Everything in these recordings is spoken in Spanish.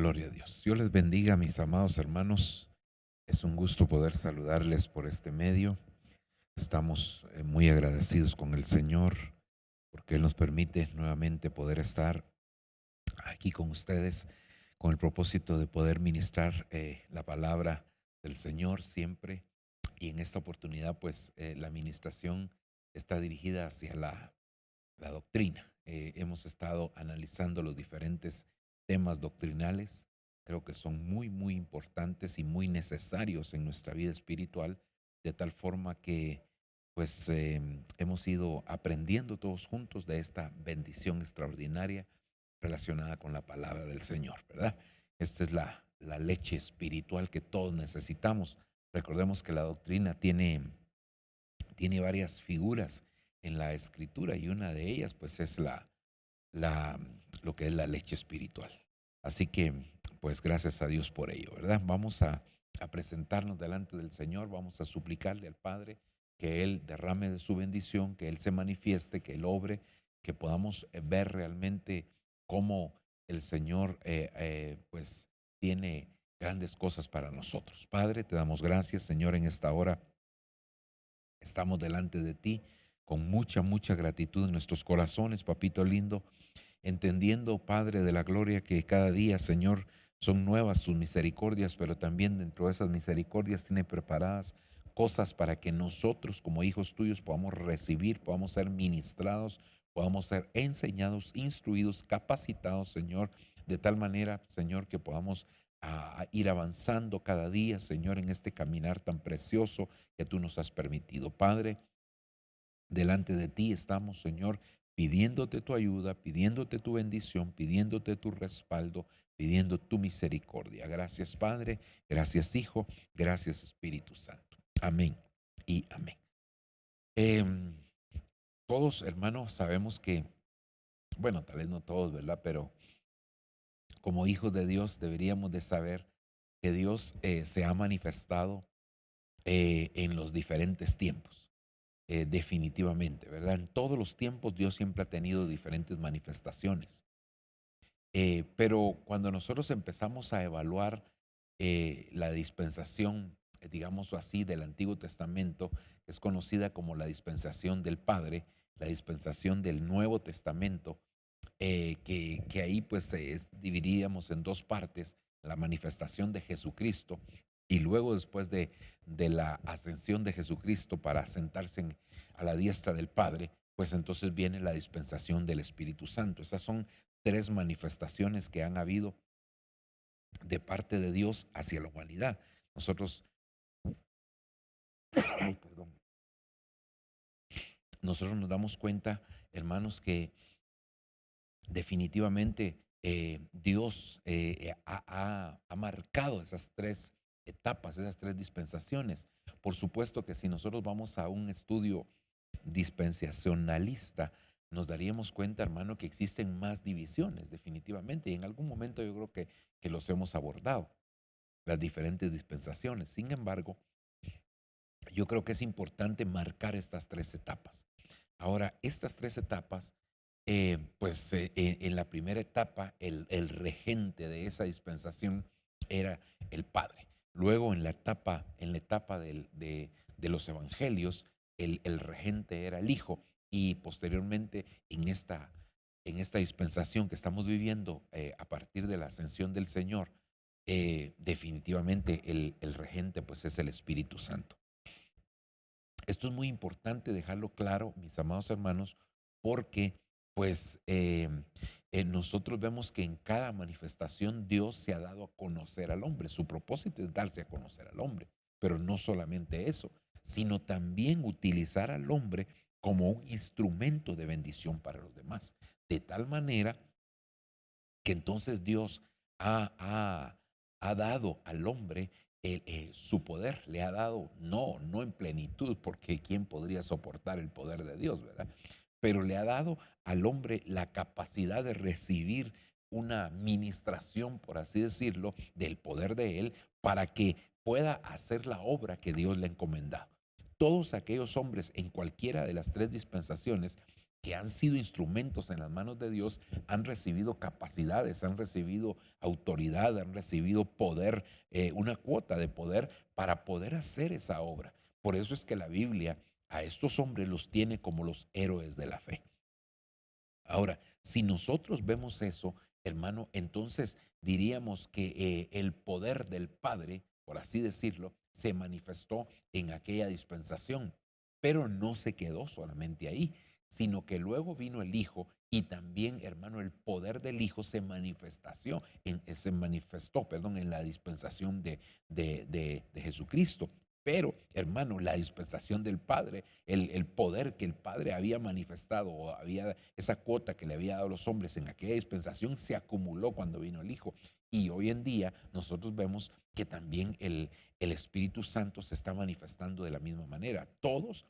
Gloria a Dios. Dios les bendiga, mis amados hermanos. Es un gusto poder saludarles por este medio. Estamos muy agradecidos con el Señor porque Él nos permite nuevamente poder estar aquí con ustedes con el propósito de poder ministrar la palabra del Señor siempre. Y en esta oportunidad, pues, la administración está dirigida hacia la doctrina. Hemos estado analizando los diferentes temas doctrinales. Creo que son muy importantes y muy necesarios en nuestra vida espiritual, de tal forma que pues hemos ido aprendiendo todos juntos de esta bendición extraordinaria relacionada con la palabra del Señor, ¿verdad? Esta es la leche espiritual que todos necesitamos. Recordemos que la doctrina tiene varias figuras en la escritura y una de ellas pues es la, lo que es la leche espiritual. Así que pues gracias a Dios por ello, ¿verdad? Vamos a presentarnos delante del Señor, vamos a suplicarle al Padre que Él derrame de su bendición, que Él se manifieste, que Él obre, que podamos ver realmente cómo el Señor pues tiene grandes cosas para nosotros. Padre, te damos gracias, Señor, en esta hora. Estamos delante de ti con mucha gratitud en nuestros corazones, papito lindo, entendiendo, Padre de la gloria, que cada día, Señor, son nuevas tus misericordias, pero también dentro de esas misericordias tiene preparadas cosas para que nosotros como hijos tuyos podamos recibir, podamos ser ministrados, podamos ser enseñados, instruidos, capacitados, Señor, de tal manera, Señor, que podamos a ir avanzando cada día, Señor, en este caminar tan precioso que tú nos has permitido. Padre, delante de ti estamos, Señor, pidiéndote tu ayuda, pidiéndote tu bendición, pidiéndote tu respaldo, pidiendo tu misericordia. Gracias, Padre, gracias, Hijo, gracias, Espíritu Santo. Amén y amén. Em, Todos, hermanos, sabemos que, bueno, tal vez no todos, ¿verdad? Pero como hijos de Dios deberíamos de saber que Dios se ha manifestado en los diferentes tiempos. Definitivamente, ¿verdad? En todos los tiempos Dios siempre ha tenido diferentes manifestaciones. Pero cuando nosotros empezamos a evaluar la dispensación, digamos así, del Antiguo Testamento, que es conocida como la dispensación del Padre, la dispensación del Nuevo Testamento, que ahí pues dividiríamos en dos partes, la manifestación de Jesucristo y luego después de la ascensión de Jesucristo para sentarse a la diestra del Padre, pues entonces viene la dispensación del Espíritu Santo. Esas son tres manifestaciones que han habido de parte de Dios hacia la humanidad. Nosotros, ay, perdón, nosotros nos damos cuenta, hermanos, que definitivamente Dios ha marcado esas tres etapas, esas tres dispensaciones. Por supuesto que si nosotros vamos a un estudio dispensacionalista, nos daríamos cuenta, hermano, que existen más divisiones, definitivamente, y en algún momento yo creo que los hemos abordado, las diferentes dispensaciones. Sin embargo, yo creo que es importante marcar estas tres etapas. Ahora, estas tres etapas pues en la primera etapa el regente de esa dispensación era el Padre. Luego en la etapa de los evangelios, el regente era el Hijo. Y posteriormente en esta dispensación que estamos viviendo a partir de la ascensión del Señor, definitivamente el regente pues es el Espíritu Santo. Esto es muy importante dejarlo claro, mis amados hermanos, porque pues nosotros vemos que en cada manifestación Dios se ha dado a conocer al hombre. Su propósito es darse a conocer al hombre, pero no solamente eso, sino también utilizar al hombre como un instrumento de bendición para los demás. De tal manera que entonces Dios ha dado al hombre su poder, le ha dado, no en plenitud, porque ¿quién podría soportar el poder de Dios, verdad? Pero le ha dado al hombre la capacidad de recibir una ministración, por así decirlo, del poder de Él para que pueda hacer la obra que Dios le ha encomendado. Todos aquellos hombres en cualquiera de las tres dispensaciones que han sido instrumentos en las manos de Dios, han recibido capacidades, han recibido autoridad, han recibido poder, una cuota de poder para poder hacer esa obra. Por eso es que la Biblia a estos hombres los tiene como los héroes de la fe. Ahora, si nosotros vemos eso, hermano, entonces diríamos que el poder del Padre, por así decirlo, se manifestó en aquella dispensación, pero no se quedó solamente ahí, sino que luego vino el Hijo y también, hermano, el poder del Hijo se manifestó, perdón, en la dispensación de Jesucristo. Pero, hermano, la dispensación del Padre, el poder que el Padre había manifestado, o había esa cuota que le había dado a los hombres en aquella dispensación, se acumuló cuando vino el Hijo. Y hoy en día nosotros vemos que también el Espíritu Santo se está manifestando de la misma manera. Todos,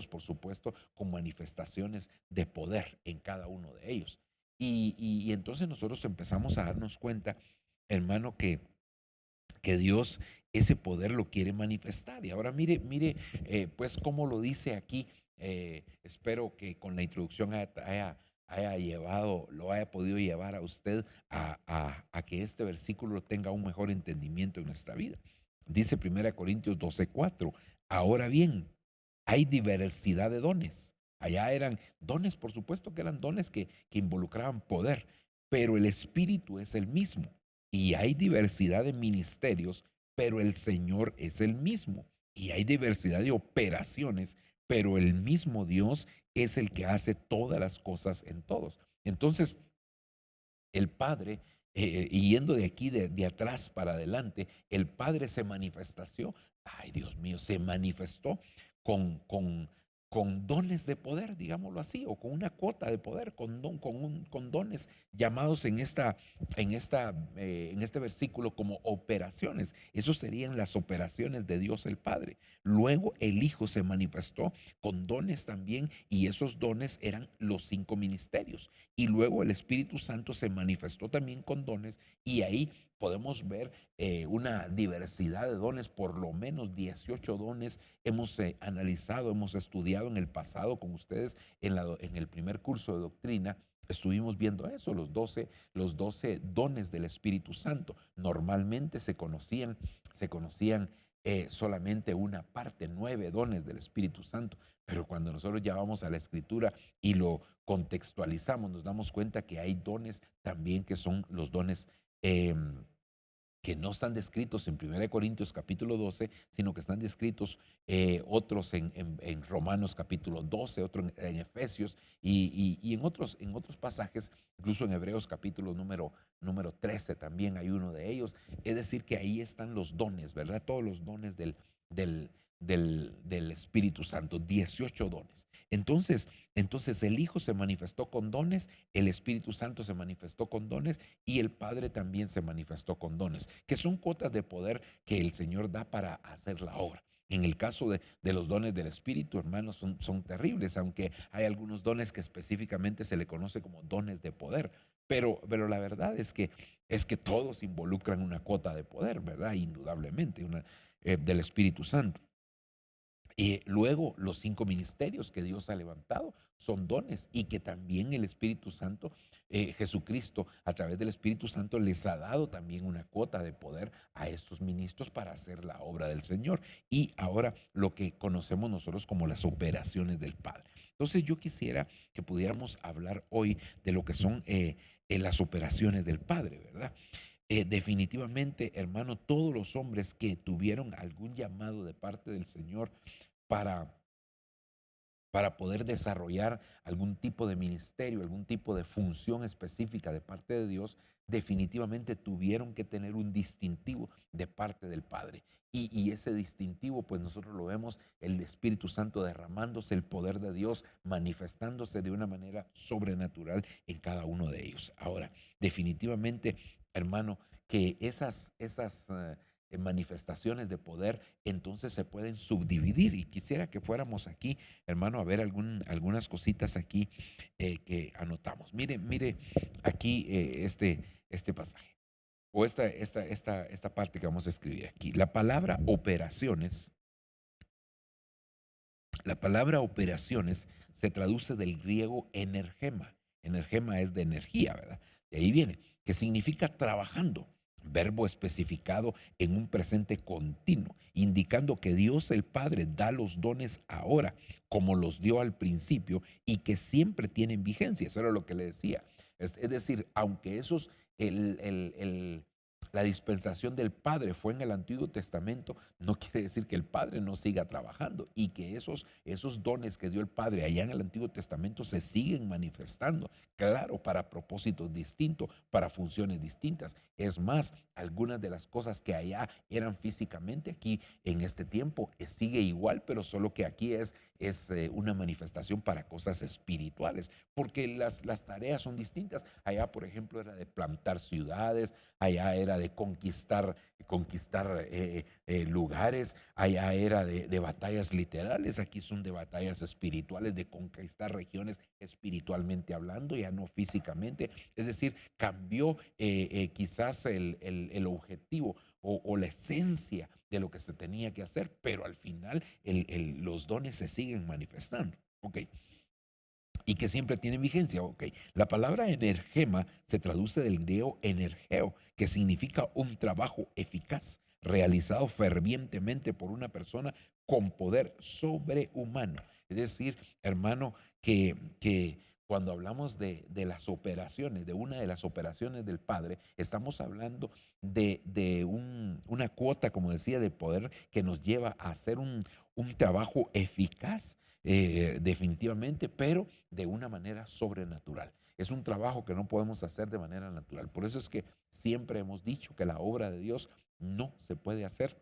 por supuesto, con manifestaciones de poder en cada uno de ellos. Y entonces nosotros empezamos a darnos cuenta, hermano, que Dios ese poder lo quiere manifestar. Y ahora mire, pues como lo dice aquí, espero que con la introducción haya llevado, lo haya podido llevar a usted a que este versículo tenga un mejor entendimiento en nuestra vida. Dice 1 Corintios 12:4, ahora bien, hay diversidad de dones. Allá eran dones, por supuesto que eran dones que involucraban poder, pero el Espíritu es el mismo. Y hay diversidad de ministerios, pero el Señor es el mismo. Y hay diversidad de operaciones, pero el mismo Dios es el que hace todas las cosas en todos. Entonces, el Padre, yendo de aquí, de atrás para adelante, el Padre se manifestó, ay Dios mío, se manifestó con, con, con dones de poder, digámoslo así, o con una cuota de poder, con dones llamados en este versículo como operaciones. Esos serían las operaciones de Dios el Padre. Luego el Hijo se manifestó con dones también, y esos dones eran los 5 ministerios. Y luego el Espíritu Santo se manifestó también con dones, y ahí podemos ver una diversidad de dones, por lo menos 18 dones hemos analizado, hemos estudiado en el pasado con ustedes en el primer curso de doctrina. Estuvimos viendo eso, los doce dones del Espíritu Santo. Normalmente se conocían solamente una parte, 9 dones del Espíritu Santo. Pero cuando nosotros ya vamos a la Escritura y lo contextualizamos, nos damos cuenta que hay dones también que son los dones eh, que no están descritos en 1 Corintios capítulo 12, sino que están descritos otros en Romanos capítulo 12, otro en Efesios y en otros pasajes, incluso en Hebreos capítulo número 13 también hay uno de ellos. Es decir, que ahí están los dones, ¿verdad? Todos los dones del, del Espíritu Santo, 18 dones. Entonces el Hijo se manifestó con dones, el Espíritu Santo se manifestó con dones y el Padre también se manifestó con dones, que son cuotas de poder que el Señor da para hacer la obra. En el caso de los dones del Espíritu, hermanos, son terribles, aunque hay algunos dones que específicamente se le conoce como dones de poder. Pero la verdad es que todos involucran una cuota de poder, ¿verdad? Indudablemente, del Espíritu Santo. Y luego los 5 ministerios que Dios ha levantado son dones, y que también el Espíritu Santo, Jesucristo, a través del Espíritu Santo les ha dado también una cuota de poder a estos ministros para hacer la obra del Señor. Y ahora lo que conocemos nosotros como las operaciones del Padre. Entonces yo quisiera que pudiéramos hablar hoy de lo que son las operaciones del Padre, ¿verdad? Definitivamente, hermano, todos los hombres que tuvieron algún llamado de parte del Señor para, para poder desarrollar algún tipo de ministerio, algún tipo de función específica de parte de Dios, definitivamente tuvieron que tener un distintivo de parte del Padre. Y ese distintivo, pues nosotros lo vemos, el Espíritu Santo derramándose, el poder de Dios manifestándose de una manera sobrenatural en cada uno de ellos. Ahora, definitivamente, hermano, que esas manifestaciones de poder entonces se pueden subdividir. Y quisiera que fuéramos aquí, hermano, a ver algunas cositas aquí que anotamos. Mire aquí este pasaje, o esta parte que vamos a escribir aquí. La palabra operaciones La palabra operaciones se traduce del griego energema. Energema es de energía, ¿verdad? De ahí viene, que significa trabajando, verbo especificado en un presente continuo, indicando que Dios el Padre da los dones ahora, como los dio al principio, y que siempre tienen vigencia. Eso era lo que le decía. Es decir, aunque esos, la dispensación del Padre fue en el Antiguo Testamento, no quiere decir que el Padre no siga trabajando y que esos dones que dio el Padre allá en el Antiguo Testamento se siguen manifestando, claro, para propósitos distintos, para funciones distintas. Es más, algunas de las cosas que allá eran físicamente, aquí en este tiempo sigue igual, pero solo que aquí es una manifestación para cosas espirituales, porque las tareas son distintas. Allá, por ejemplo, era de plantar ciudades, allá era de conquistar lugares, allá era de batallas literales, aquí son de batallas espirituales, de conquistar regiones espiritualmente hablando, ya no físicamente. Es decir, cambió quizás el objetivo o la esencia de lo que se tenía que hacer, pero al final los dones se siguen manifestando. Ok, y que siempre tienen vigencia. Ok, la palabra energema se traduce del griego energeo, que significa un trabajo eficaz, realizado fervientemente por una persona con poder sobrehumano. Es decir, hermano, que cuando hablamos de las operaciones, de una de las operaciones del Padre, estamos hablando de una cuota, como decía, de poder que nos lleva a hacer un trabajo eficaz, definitivamente, pero de una manera sobrenatural. Es un trabajo que no podemos hacer de manera natural. Por eso es que siempre hemos dicho que la obra de Dios no se puede hacer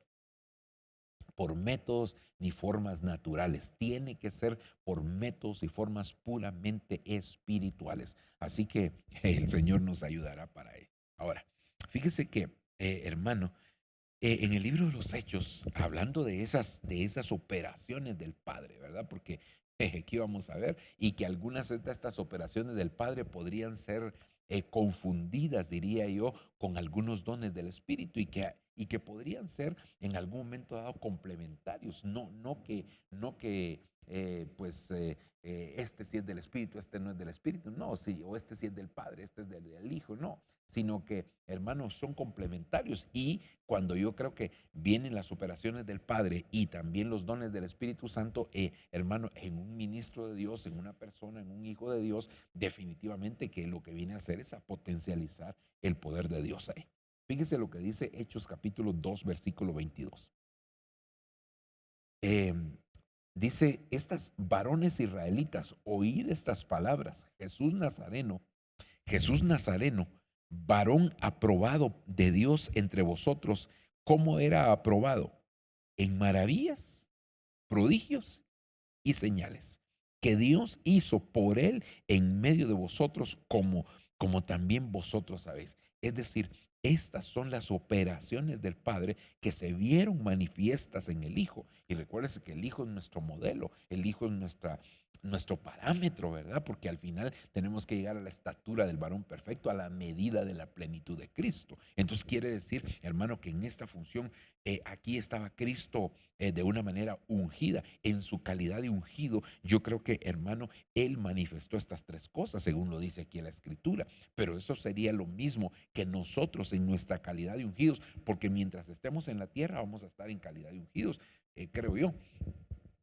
por métodos ni formas naturales. Tiene que ser por métodos y formas puramente espirituales. Así que el Señor nos ayudará para ello. Ahora, fíjese que, hermano, en el libro de los Hechos, hablando de esas operaciones del Padre, ¿verdad? Porque aquí vamos a ver, y que algunas de estas operaciones del Padre podrían ser confundidas, diría yo, con algunos dones del Espíritu y que podrían ser en algún momento dado complementarios, no que este sí es del Espíritu, este no es del Espíritu, no, sí, o este sí es del Padre, este es del Hijo, no, sino que, hermanos, son complementarios. Y cuando yo creo que vienen las operaciones del Padre y también los dones del Espíritu Santo, hermano, en un ministro de Dios, en una persona, en un hijo de Dios, definitivamente que lo que viene a hacer es a potencializar el poder de Dios ahí. Fíjese lo que dice Hechos capítulo 2, versículo 22. Eh, Dice, estas varones israelitas, oíd estas palabras, Jesús Nazareno, varón aprobado de Dios entre vosotros. ¿Cómo era aprobado? En maravillas, prodigios y señales que Dios hizo por él en medio de vosotros, como también vosotros sabéis. Es decir, estas son las operaciones del Padre que se vieron manifiestas en el Hijo. Y recuérdese que el Hijo es nuestro modelo, el Hijo es nuestro parámetro, ¿verdad? Porque al final tenemos que llegar a la estatura del varón perfecto, a la medida de la plenitud de Cristo. Entonces quiere decir, hermano, que en esta función aquí estaba Cristo de una manera ungida, en su calidad de ungido. Yo creo que, hermano, Él manifestó estas tres cosas, según lo dice aquí en la Escritura, pero eso sería lo mismo que nosotros en nuestra calidad de ungidos, porque mientras estemos en la tierra vamos a estar en calidad de ungidos, creo yo.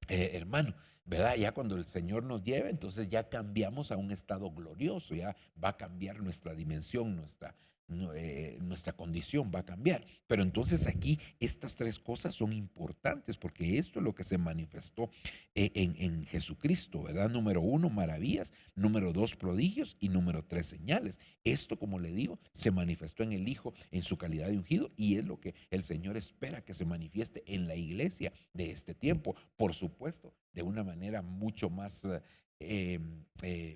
Hermano, ¿verdad? Ya cuando el Señor nos lleve, entonces ya cambiamos a un estado glorioso, ya va a cambiar nuestra dimensión, nuestra condición va a cambiar. Pero entonces aquí estas tres cosas son importantes porque esto es lo que se manifestó en Jesucristo, ¿verdad? Número uno, maravillas; número dos, prodigios; y número tres, señales. Esto, como le digo, se manifestó en el Hijo en su calidad de ungido y es lo que el Señor espera que se manifieste en la iglesia de este tiempo. Por supuesto, de una manera mucho más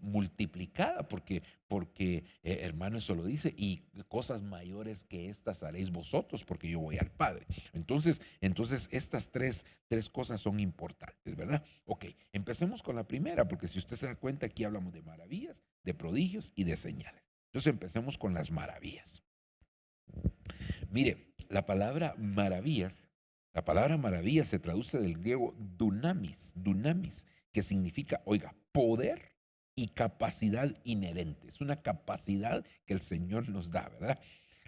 multiplicada, porque hermano, eso lo dice, y cosas mayores que estas haréis vosotros, porque yo voy al Padre. Entonces estas tres cosas son importantes, ¿verdad? Ok, empecemos con la primera, porque si usted se da cuenta, aquí hablamos de maravillas, de prodigios y de señales. Entonces empecemos con las maravillas. Mire, la palabra maravillas La palabra maravilla se traduce del griego dunamis, que significa, oiga, poder y capacidad inherente. Es una capacidad que el Señor nos da, ¿verdad?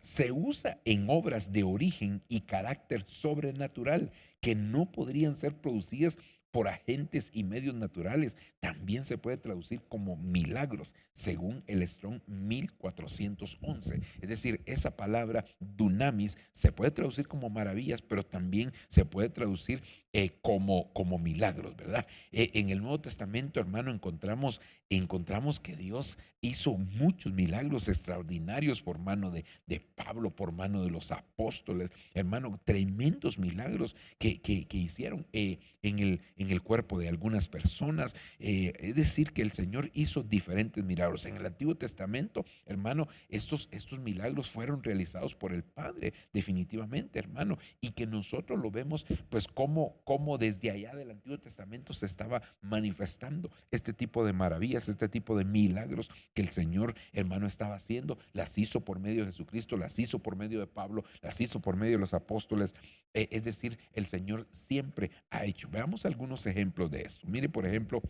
Se usa en obras de origen y carácter sobrenatural que no podrían ser producidas por agentes y medios naturales. También se puede traducir como milagros, según el Strong 1411. Es decir, esa palabra dunamis se puede traducir como maravillas, pero también se puede traducir como milagros, ¿verdad? En el Nuevo Testamento, hermano, encontramos que Dios hizo muchos milagros extraordinarios por mano de Pablo, por mano de los apóstoles, hermano, tremendos milagros que hicieron en el cuerpo de algunas personas. Es decir, que el Señor hizo diferentes milagros. En el Antiguo Testamento, hermano, estos milagros fueron realizados por el Padre, definitivamente, hermano, y que nosotros lo vemos, pues, como desde allá del Antiguo Testamento se estaba manifestando este tipo de maravillas, este tipo de milagros que el Señor, hermano, estaba haciendo. Las hizo por medio de Jesucristo, las hizo por medio de Pablo, las hizo por medio de los apóstoles. Es decir, el Señor siempre ha hecho. Veamos algunos ejemplos de esto. Mire, por ejemplo,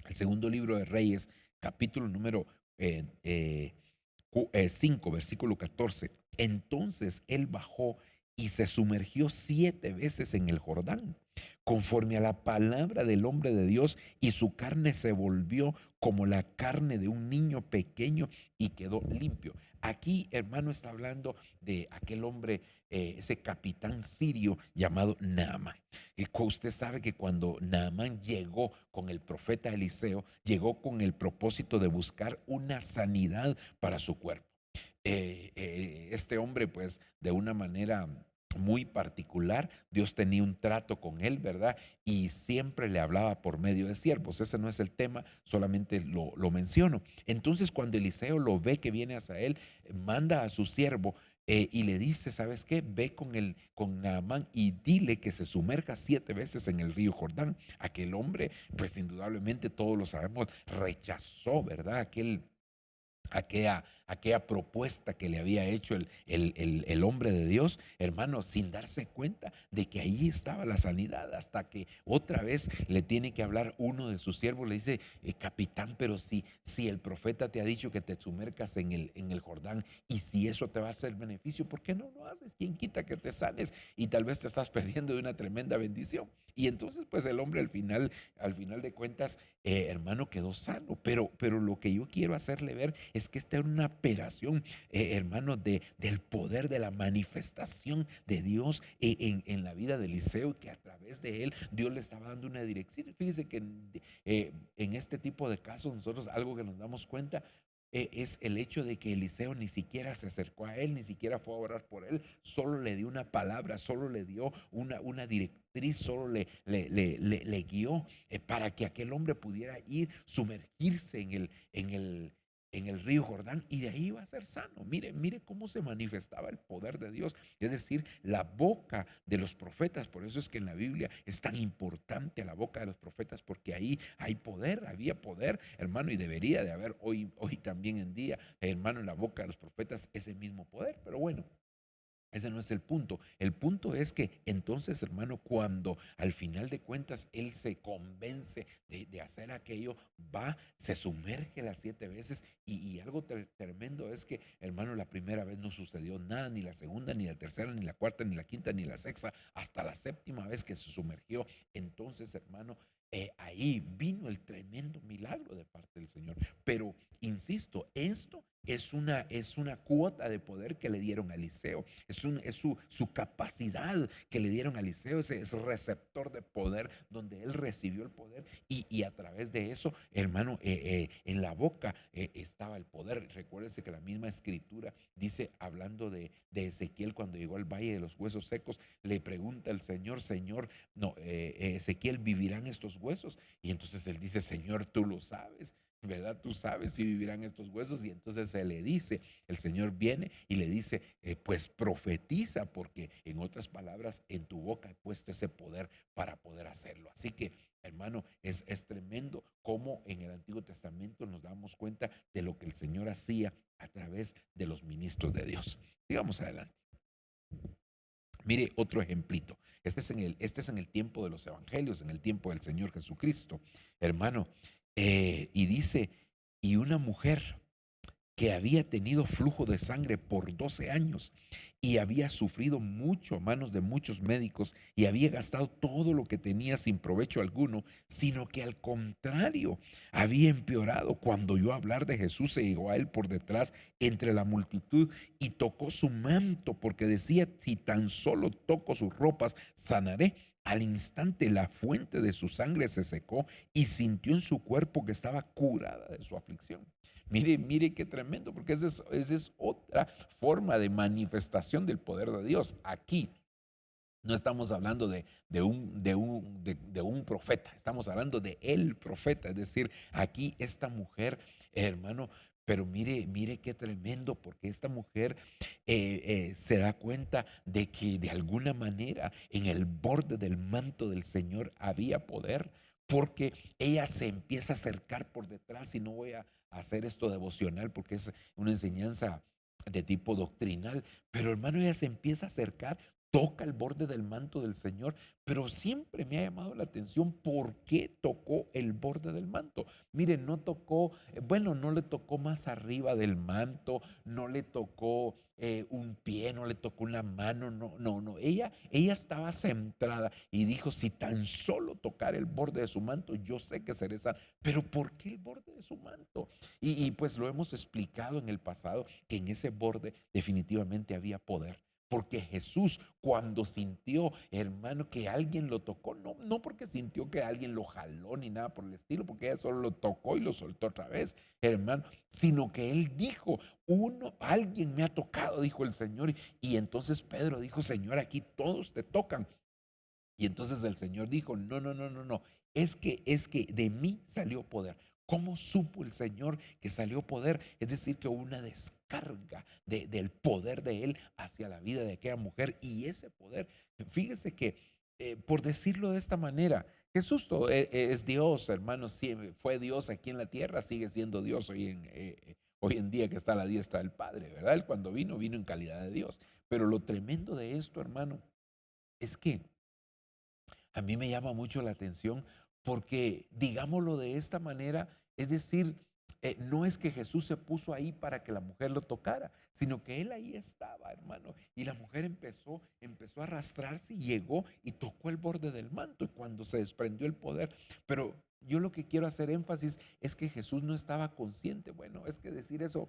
el segundo libro de Reyes, capítulo número 5, versículo 14. Entonces él bajó y se sumergió 7 veces en el Jordán, conforme a la palabra del hombre de Dios, y su carne se volvió como la carne de un niño pequeño y quedó limpio. Aquí, hermano, está hablando de aquel hombre, ese capitán sirio llamado Naamán. Usted sabe que cuando Naamán llegó con el profeta Eliseo, llegó con el propósito de buscar una sanidad para su cuerpo. Este hombre, pues, de una manera muy particular, Dios tenía un trato con él, ¿verdad? Y siempre le hablaba por medio de siervos. Ese no es el tema, solamente lo menciono. Entonces, cuando Eliseo lo ve que viene hacia él, manda a su siervo y le dice, ¿sabes qué? Ve con Naamán y dile que se sumerja 7 veces en el río Jordán. Aquel hombre, pues indudablemente todos lo sabemos, rechazó, ¿verdad? Aquella propuesta que le había hecho el hombre de Dios, hermano, sin darse cuenta de que ahí estaba la sanidad, hasta que otra vez le tiene que hablar uno de sus siervos, le dice, capitán, pero si el profeta te ha dicho que te sumercas en el Jordán, y si eso te va a hacer beneficio, ¿por qué no lo haces? ¿Quién quita que te sanes? Y tal vez te estás perdiendo de una tremenda bendición. Y entonces, pues el hombre al final de cuentas, hermano, quedó sano. Pero lo que yo quiero hacerle ver es que esta era una operación, hermano, del poder de la manifestación de Dios en la vida de Eliseo, que a través de él Dios le estaba dando una dirección. Fíjese que en este tipo de casos nosotros algo que nos damos cuenta es el hecho de que Eliseo ni siquiera se acercó a él, ni siquiera fue a orar por él, solo le dio una palabra, solo le dio una directriz, solo le guió para que aquel hombre pudiera ir, sumergirse en el río Jordán, y de ahí iba a ser sano. Mire cómo se manifestaba el poder de Dios, es decir, la boca de los profetas. Por eso es que en la Biblia es tan importante la boca de los profetas, porque ahí hay poder, había poder, hermano, y debería de haber hoy también en día, hermano, en la boca de los profetas ese mismo poder. Pero bueno, ese no es el punto. El punto es que entonces, hermano, cuando al final de cuentas él se convence de hacer aquello, va, se sumerge las 7 veces, y algo tremendo es que, hermano, la primera vez no sucedió nada, ni la segunda, ni la tercera, ni la cuarta, ni la quinta, ni la sexta, hasta la séptima vez que se sumergió. Entonces, hermano, ahí vino el tremendo milagro de parte del Señor. Pero, insisto, esto es una cuota de poder que le dieron a Eliseo. Es su capacidad que le dieron a Eliseo, ese receptor de poder donde él recibió el poder, y a través de eso, hermano, en la boca estaba el poder. Recuérdese que la misma escritura dice, hablando de Ezequiel, cuando llegó al valle de los huesos secos, le pregunta al Señor, Señor, no, Ezequiel, ¿vivirán estos huesos? Y entonces él dice, Señor, tú lo sabes, ¿verdad? Tú sabes si vivirán estos huesos. Y entonces se le dice, el Señor viene y le dice, pues profetiza, porque en otras palabras, en tu boca he puesto ese poder para poder hacerlo. Así que, hermano, es tremendo cómo en el Antiguo Testamento nos damos cuenta de lo que el Señor hacía a través de los ministros de Dios. Sigamos adelante. Mire otro ejemplito. Este es en el tiempo de los evangelios, en el tiempo del Señor Jesucristo, hermano. Y dice, y una mujer que había tenido flujo de sangre por 12 años y había sufrido mucho a manos de muchos médicos y había gastado todo lo que tenía sin provecho alguno, sino que al contrario había empeorado. Cuando oyó hablar de Jesús, se llegó a él por detrás entre la multitud y tocó su manto, porque decía, si tan solo toco sus ropas, sanaré. Al instante la fuente de su sangre se secó y sintió en su cuerpo que estaba curada de su aflicción. Mire, mire qué tremendo, porque esa es otra forma de manifestación del poder de Dios. Aquí no estamos hablando de un profeta, estamos hablando de el profeta. Es decir, aquí esta mujer, hermano, pero mire, mire qué tremendo, porque esta mujer se da cuenta de que de alguna manera en el borde del manto del Señor había poder, porque ella se empieza a acercar por detrás. Y no voy a hacer esto devocional porque es una enseñanza de tipo doctrinal, pero hermano, ella se empieza a acercar, toca el borde del manto del Señor, pero siempre me ha llamado la atención por qué tocó el borde del manto. Mire, no tocó, bueno, no le tocó más arriba del manto, no le tocó un pie, no le tocó una mano, no, no, no. Ella estaba centrada y dijo, si tan solo tocar el borde de su manto, yo sé que seré sana. Pero ¿por qué el borde de su manto? Y pues lo hemos explicado en el pasado, que en ese borde definitivamente había poder. Porque Jesús, cuando sintió, hermano, que alguien lo tocó, no, no porque sintió que alguien lo jaló ni nada por el estilo, porque ella solo lo tocó y lo soltó otra vez, hermano, sino que él dijo, alguien me ha tocado, dijo el Señor. Y entonces Pedro dijo, Señor, aquí todos te tocan. Y entonces el Señor dijo, no, no, no, no, no, es que de mí salió poder. ¿Cómo supo el Señor que salió poder? Es decir, que hubo una descarga del poder de Él hacia la vida de aquella mujer. Y ese poder, fíjese que, por decirlo de esta manera, Jesús es Dios, hermanos, fue Dios aquí en la tierra, sigue siendo Dios hoy en día que está a la diestra del Padre, ¿verdad? Él cuando vino en calidad de Dios. Pero lo tremendo de esto, hermano, es que a mí me llama mucho la atención porque, digámoslo de esta manera, es decir, no es que Jesús se puso ahí para que la mujer lo tocara, sino que él ahí estaba, hermano. Y la mujer empezó a arrastrarse y llegó y tocó el borde del manto. Y cuando se desprendió el poder, pero yo lo que quiero hacer énfasis es que Jesús no estaba consciente. Bueno, es que decir eso,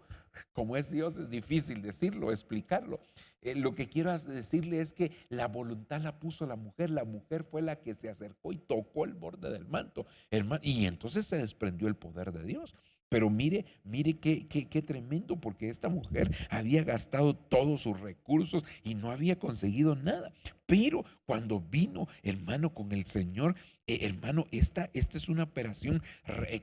como es Dios, es difícil decirlo, explicarlo. Lo que quiero decirle es que la voluntad la puso la mujer fue la que se acercó y tocó el borde del manto, hermano, y entonces se desprendió el poder de Dios. Pero mire, mire qué tremendo, porque esta mujer había gastado todos sus recursos y no había conseguido nada. Pero cuando vino, hermano, con el Señor, hermano, esta es una operación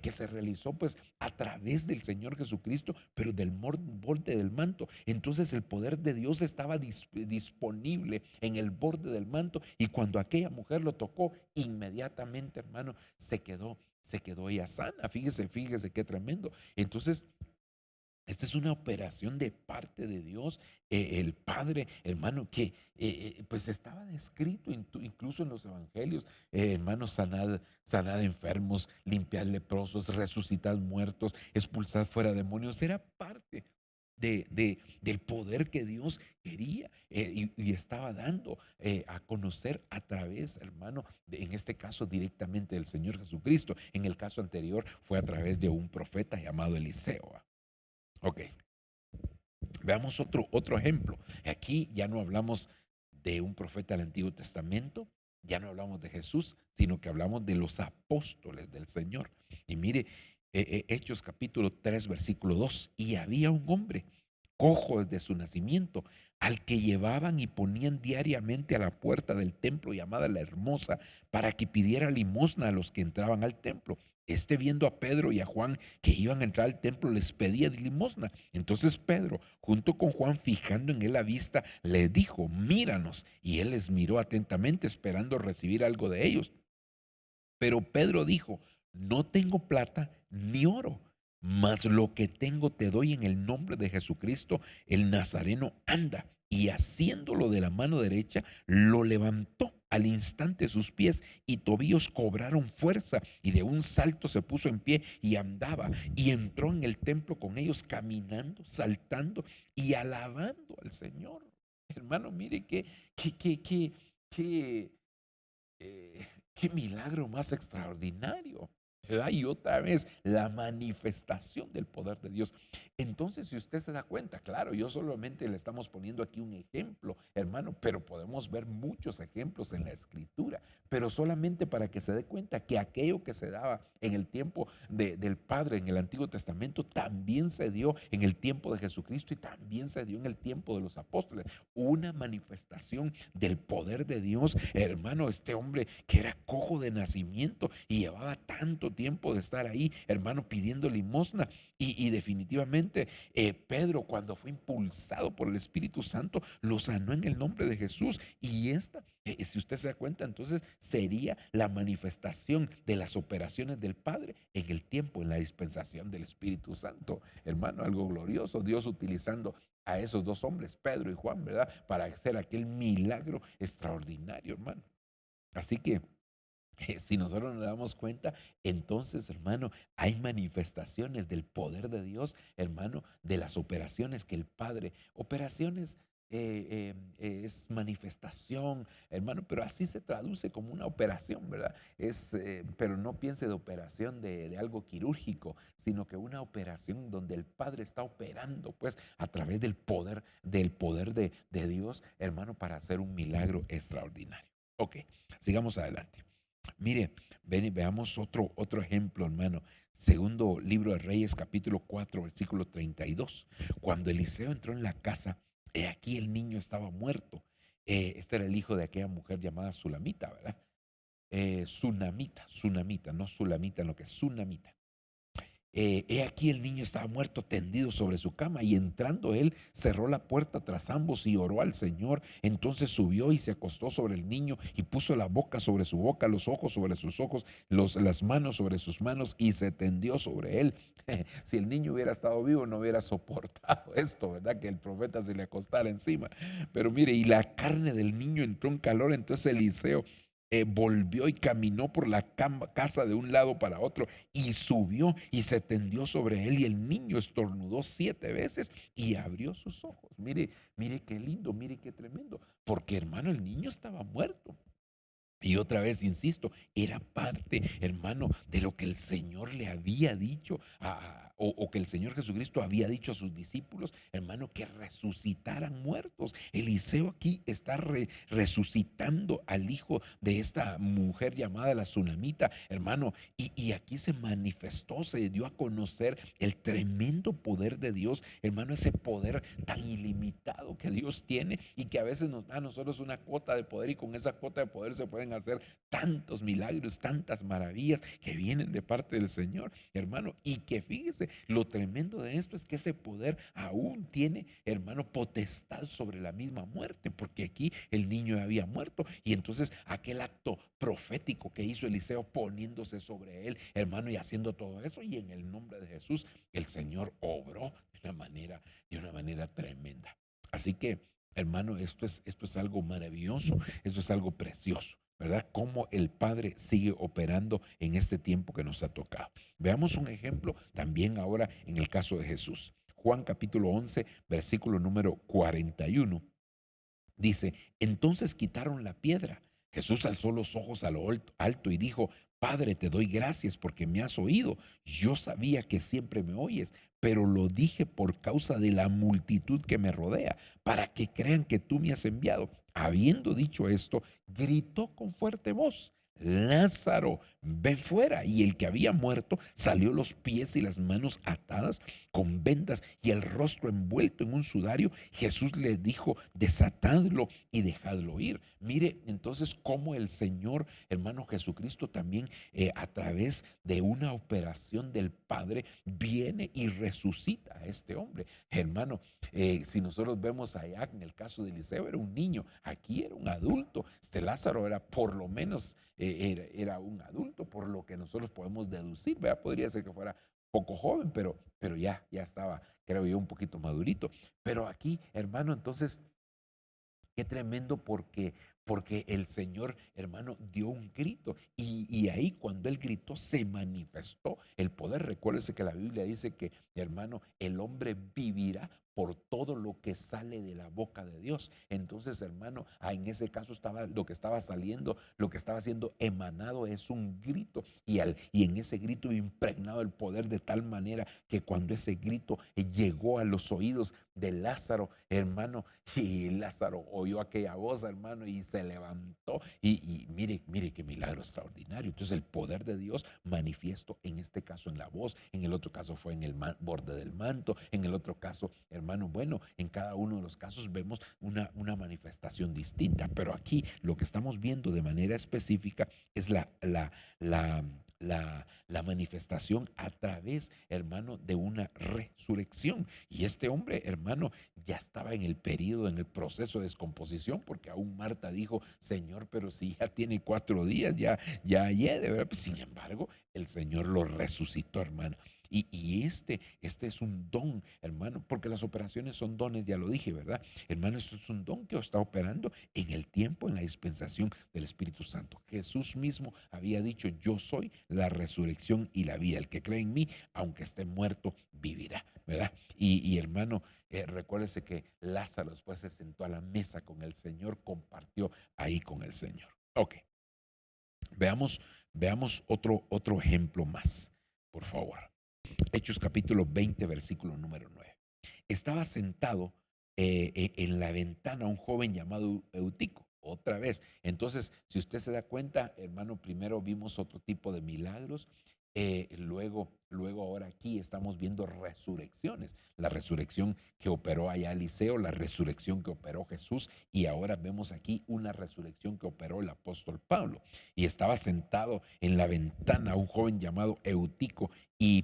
que se realizó pues a través del Señor Jesucristo, pero del borde del manto. Entonces el poder de Dios estaba disponible en el borde del manto, y cuando aquella mujer lo tocó, inmediatamente, hermano, se quedó ella sana. Fíjese qué tremendo. Entonces, esta es una operación de parte de Dios, el Padre, hermano, que pues estaba descrito incluso en los evangelios, hermano, sanad enfermos, limpiad leprosos, resucitad muertos, expulsad fuera demonios. Era parte del poder que Dios quería y estaba dando a conocer a través, hermano, en este caso directamente del Señor Jesucristo. En el caso anterior fue a través de un profeta llamado Eliseo. Ok, veamos otro ejemplo. Aquí ya no hablamos de un profeta del Antiguo Testamento, ya no hablamos de Jesús, sino que hablamos de los apóstoles del Señor. Y mire, Hechos capítulo 3, versículo 2. Y había un hombre cojo desde su nacimiento, al que llevaban y ponían diariamente a la puerta del templo llamada La Hermosa, para que pidiera limosna a los que entraban al templo. Este, viendo a Pedro y a Juan que iban a entrar al templo, les pedía limosna. Entonces Pedro, junto con Juan, fijando en él la vista, le dijo, míranos. Y él les miró atentamente, esperando recibir algo de ellos. Pero Pedro dijo, no tengo plata ni oro, mas lo que tengo te doy. En el nombre de Jesucristo, el Nazareno, anda. y haciéndolo de la mano derecha, lo levantó. Al instante sus pies y tobillos cobraron fuerza y de un salto se puso en pie y andaba y entró en el templo con ellos caminando, saltando y alabando al Señor. Hermano, mire qué, qué milagro más extraordinario, ¿verdad? Y otra vez, la manifestación del poder de Dios. Entonces, si usted se da cuenta, claro, yo solamente le estamos poniendo aquí un ejemplo, hermano, pero podemos ver muchos ejemplos en la escritura, pero solamente para que se dé cuenta que aquello que se daba en el tiempo del Padre en el Antiguo Testamento también se dio en el tiempo de Jesucristo y también se dio en el tiempo de los apóstoles. Una manifestación del poder de Dios, hermano. Este hombre que era cojo de nacimiento y llevaba tanto tiempo de estar ahí, hermano, pidiendo limosna. Y definitivamente Pedro, cuando fue impulsado por el Espíritu Santo, lo sanó en el nombre de Jesús. Y esta, si usted se da cuenta, entonces sería la manifestación de las operaciones del Padre en el tiempo, en la dispensación del Espíritu Santo. Hermano, algo glorioso, Dios utilizando a esos dos hombres, Pedro y Juan, ¿verdad? Para hacer aquel milagro extraordinario, hermano. Así que si nosotros nos damos cuenta, entonces, hermano, hay manifestaciones del poder de Dios, hermano, de las operaciones que el Padre, operaciones es manifestación, hermano, pero así se traduce como una operación, ¿verdad? Pero no piense de operación de algo quirúrgico, sino que una operación donde el Padre está operando, pues, a través del poder de Dios, hermano, para hacer un milagro extraordinario. Ok, sigamos adelante. Mire, ven y veamos otro ejemplo, hermano. Segundo libro de Reyes, capítulo 4, versículo 32. Cuando Eliseo entró en la casa, he aquí el niño estaba muerto. Este era el hijo de aquella mujer llamada Sulamita, ¿verdad? Sunamita, no Sulamita, lo que es Sunamita. He aquí el niño estaba muerto tendido sobre su cama y entrando él cerró la puerta tras ambos y oró al Señor. Entonces subió y se acostó sobre el niño y puso la boca sobre su boca, los ojos sobre sus ojos, las manos sobre sus manos y se tendió sobre él. Si el niño hubiera estado vivo no hubiera soportado esto, ¿verdad? Que el profeta se le acostara encima. Pero mire, y la carne del niño entró en calor, entonces Eliseo volvió y caminó por la casa de un lado para otro y subió y se tendió sobre él y el niño estornudó 7 veces y abrió sus ojos. Mire, mire qué lindo, mire qué tremendo, porque hermano, el niño estaba muerto. Y otra vez, insisto, era parte, hermano, de lo que el Señor le había dicho, o que el Señor Jesucristo había dicho a sus discípulos, hermano, que resucitaran muertos. Eliseo aquí está resucitando al hijo de esta mujer llamada la Sunamita, hermano, y aquí se manifestó, se dio a conocer el tremendo poder de Dios, hermano, ese poder tan ilimitado que Dios tiene y que a veces nos da a nosotros una cuota de poder y con esa cuota de poder se pueden hacer tantos milagros, tantas maravillas que vienen de parte del Señor, hermano. Y que fíjese, lo tremendo de esto es que ese poder aún tiene, hermano, potestad sobre la misma muerte, porque aquí el niño había muerto y entonces aquel acto profético que hizo Eliseo poniéndose sobre él, hermano, y haciendo todo eso, y en el nombre de Jesús el Señor obró de una manera tremenda. Así que, hermano, esto es algo maravilloso, esto es algo precioso, ¿verdad? Cómo el Padre sigue operando en este tiempo que nos ha tocado. Veamos un ejemplo también ahora en el caso de Jesús. Juan capítulo 11, versículo número 41. Dice, entonces quitaron la piedra. Jesús alzó los ojos a lo alto y dijo, Padre, te doy gracias porque me has oído. Yo sabía que siempre me oyes, pero lo dije por causa de la multitud que me rodea, para que crean que tú me has enviado. Habiendo dicho esto, gritó con fuerte voz, Lázaro, ven fuera. Y el que había muerto salió los pies y las manos atadas con vendas y el rostro envuelto en un sudario. Jesús le dijo, desatadlo y dejadlo ir. Mire entonces cómo el Señor, hermano Jesucristo, también a través de una operación del Padre viene y resucita a este hombre. Hermano, si nosotros vemos allá en el caso de Eliseo era un niño, aquí era un adulto. Este Lázaro era por lo menos era un adulto, por lo que nosotros podemos deducir, ¿verdad? Podría ser que fuera poco joven, pero ya estaba, creo yo, un poquito madurito. Pero aquí, hermano, entonces Qué tremendo porque el Señor, hermano, dio un grito y ahí cuando Él gritó se manifestó el poder. Recuérdese que la Biblia dice que, hermano, el hombre vivirá por todo lo que sale de la boca de Dios. Entonces, hermano, en ese caso estaba lo que estaba saliendo, lo que estaba siendo emanado es un grito y en ese grito impregnado el poder de tal manera que cuando ese grito llegó a los oídos de Lázaro, hermano, y Lázaro oyó aquella voz, hermano, y se levantó. Y mire qué milagro extraordinario. Entonces el poder de Dios manifiesto en este caso en la voz, en el otro caso fue en el borde del manto, en el otro caso, hermano, bueno, en cada uno de los casos vemos una manifestación distinta, pero aquí lo que estamos viendo de manera específica es la, la manifestación a través, hermano, de una resurrección. Y este hombre, hermano, ya estaba en el periodo, en el proceso de descomposición, porque aún Marta dijo, Señor, pero si ya tiene 4 días, ya de verdad. Pues, sin embargo, el Señor lo resucitó, hermano. Y este es un don, hermano, porque las operaciones son dones, ya lo dije, ¿verdad? Hermano, esto es un don que está operando en el tiempo, en la dispensación del Espíritu Santo. Jesús mismo había dicho, yo soy la resurrección y la vida. El que cree en mí, aunque esté muerto, vivirá, ¿verdad? Hermano, recuérdese que Lázaro después se sentó a la mesa con el Señor, compartió ahí con el Señor. Ok, veamos otro ejemplo más, por favor. Hechos capítulo 20, versículo número 9. Estaba sentado en la ventana un joven llamado Eutico, otra vez. Entonces, si usted se da cuenta, hermano, primero vimos otro tipo de milagros, luego ahora aquí estamos viendo resurrecciones. La resurrección que operó allá Eliseo, la resurrección que operó Jesús y ahora vemos aquí una resurrección que operó el apóstol Pablo. Y estaba sentado en la ventana un joven llamado Eutico y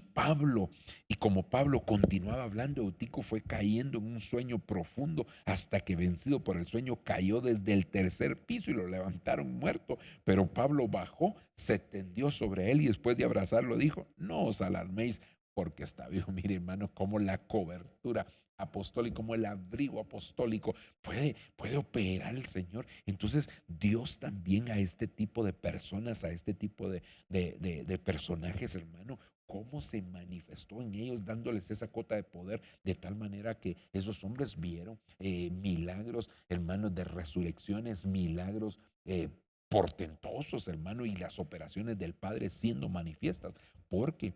como Pablo continuaba hablando, Eutico fue cayendo en un sueño profundo hasta que vencido por el sueño cayó desde el tercer piso y lo levantaron muerto. Pero Pablo bajó, se tendió sobre él y después de abrazarlo dijo, no os alarméis porque está vivo. Mire, hermano, cómo la cobertura apostólica, como el abrigo apostólico puede operar el Señor. Entonces Dios también a este tipo de personas, a este tipo de personajes, hermano, cómo se manifestó en ellos, dándoles esa cota de poder, de tal manera que esos hombres vieron milagros, hermanos, de resurrecciones, milagros portentosos, hermano, y las operaciones del Padre siendo manifiestas, porque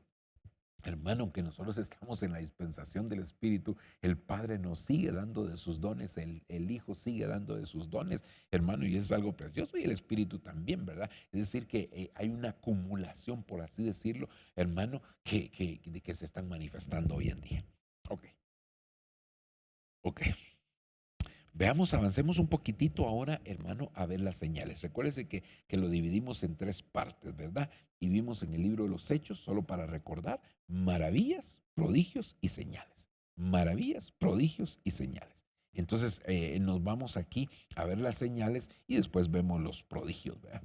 hermano, aunque nosotros estamos en la dispensación del Espíritu, el Padre nos sigue dando de sus dones, el Hijo sigue dando de sus dones, hermano, y eso es algo precioso, y el Espíritu también, ¿verdad? Es decir, que hay una acumulación, por así decirlo, hermano, que se están manifestando hoy en día. Ok, ok. Veamos, avancemos un poquitito ahora, hermano, a ver las señales. Recuérdese que lo dividimos en 3 partes, ¿verdad? Y vimos en el libro de los Hechos, solo para recordar, maravillas, prodigios y señales. Maravillas, prodigios y señales. Entonces, nos vamos aquí a ver las señales y después vemos los prodigios, ¿verdad?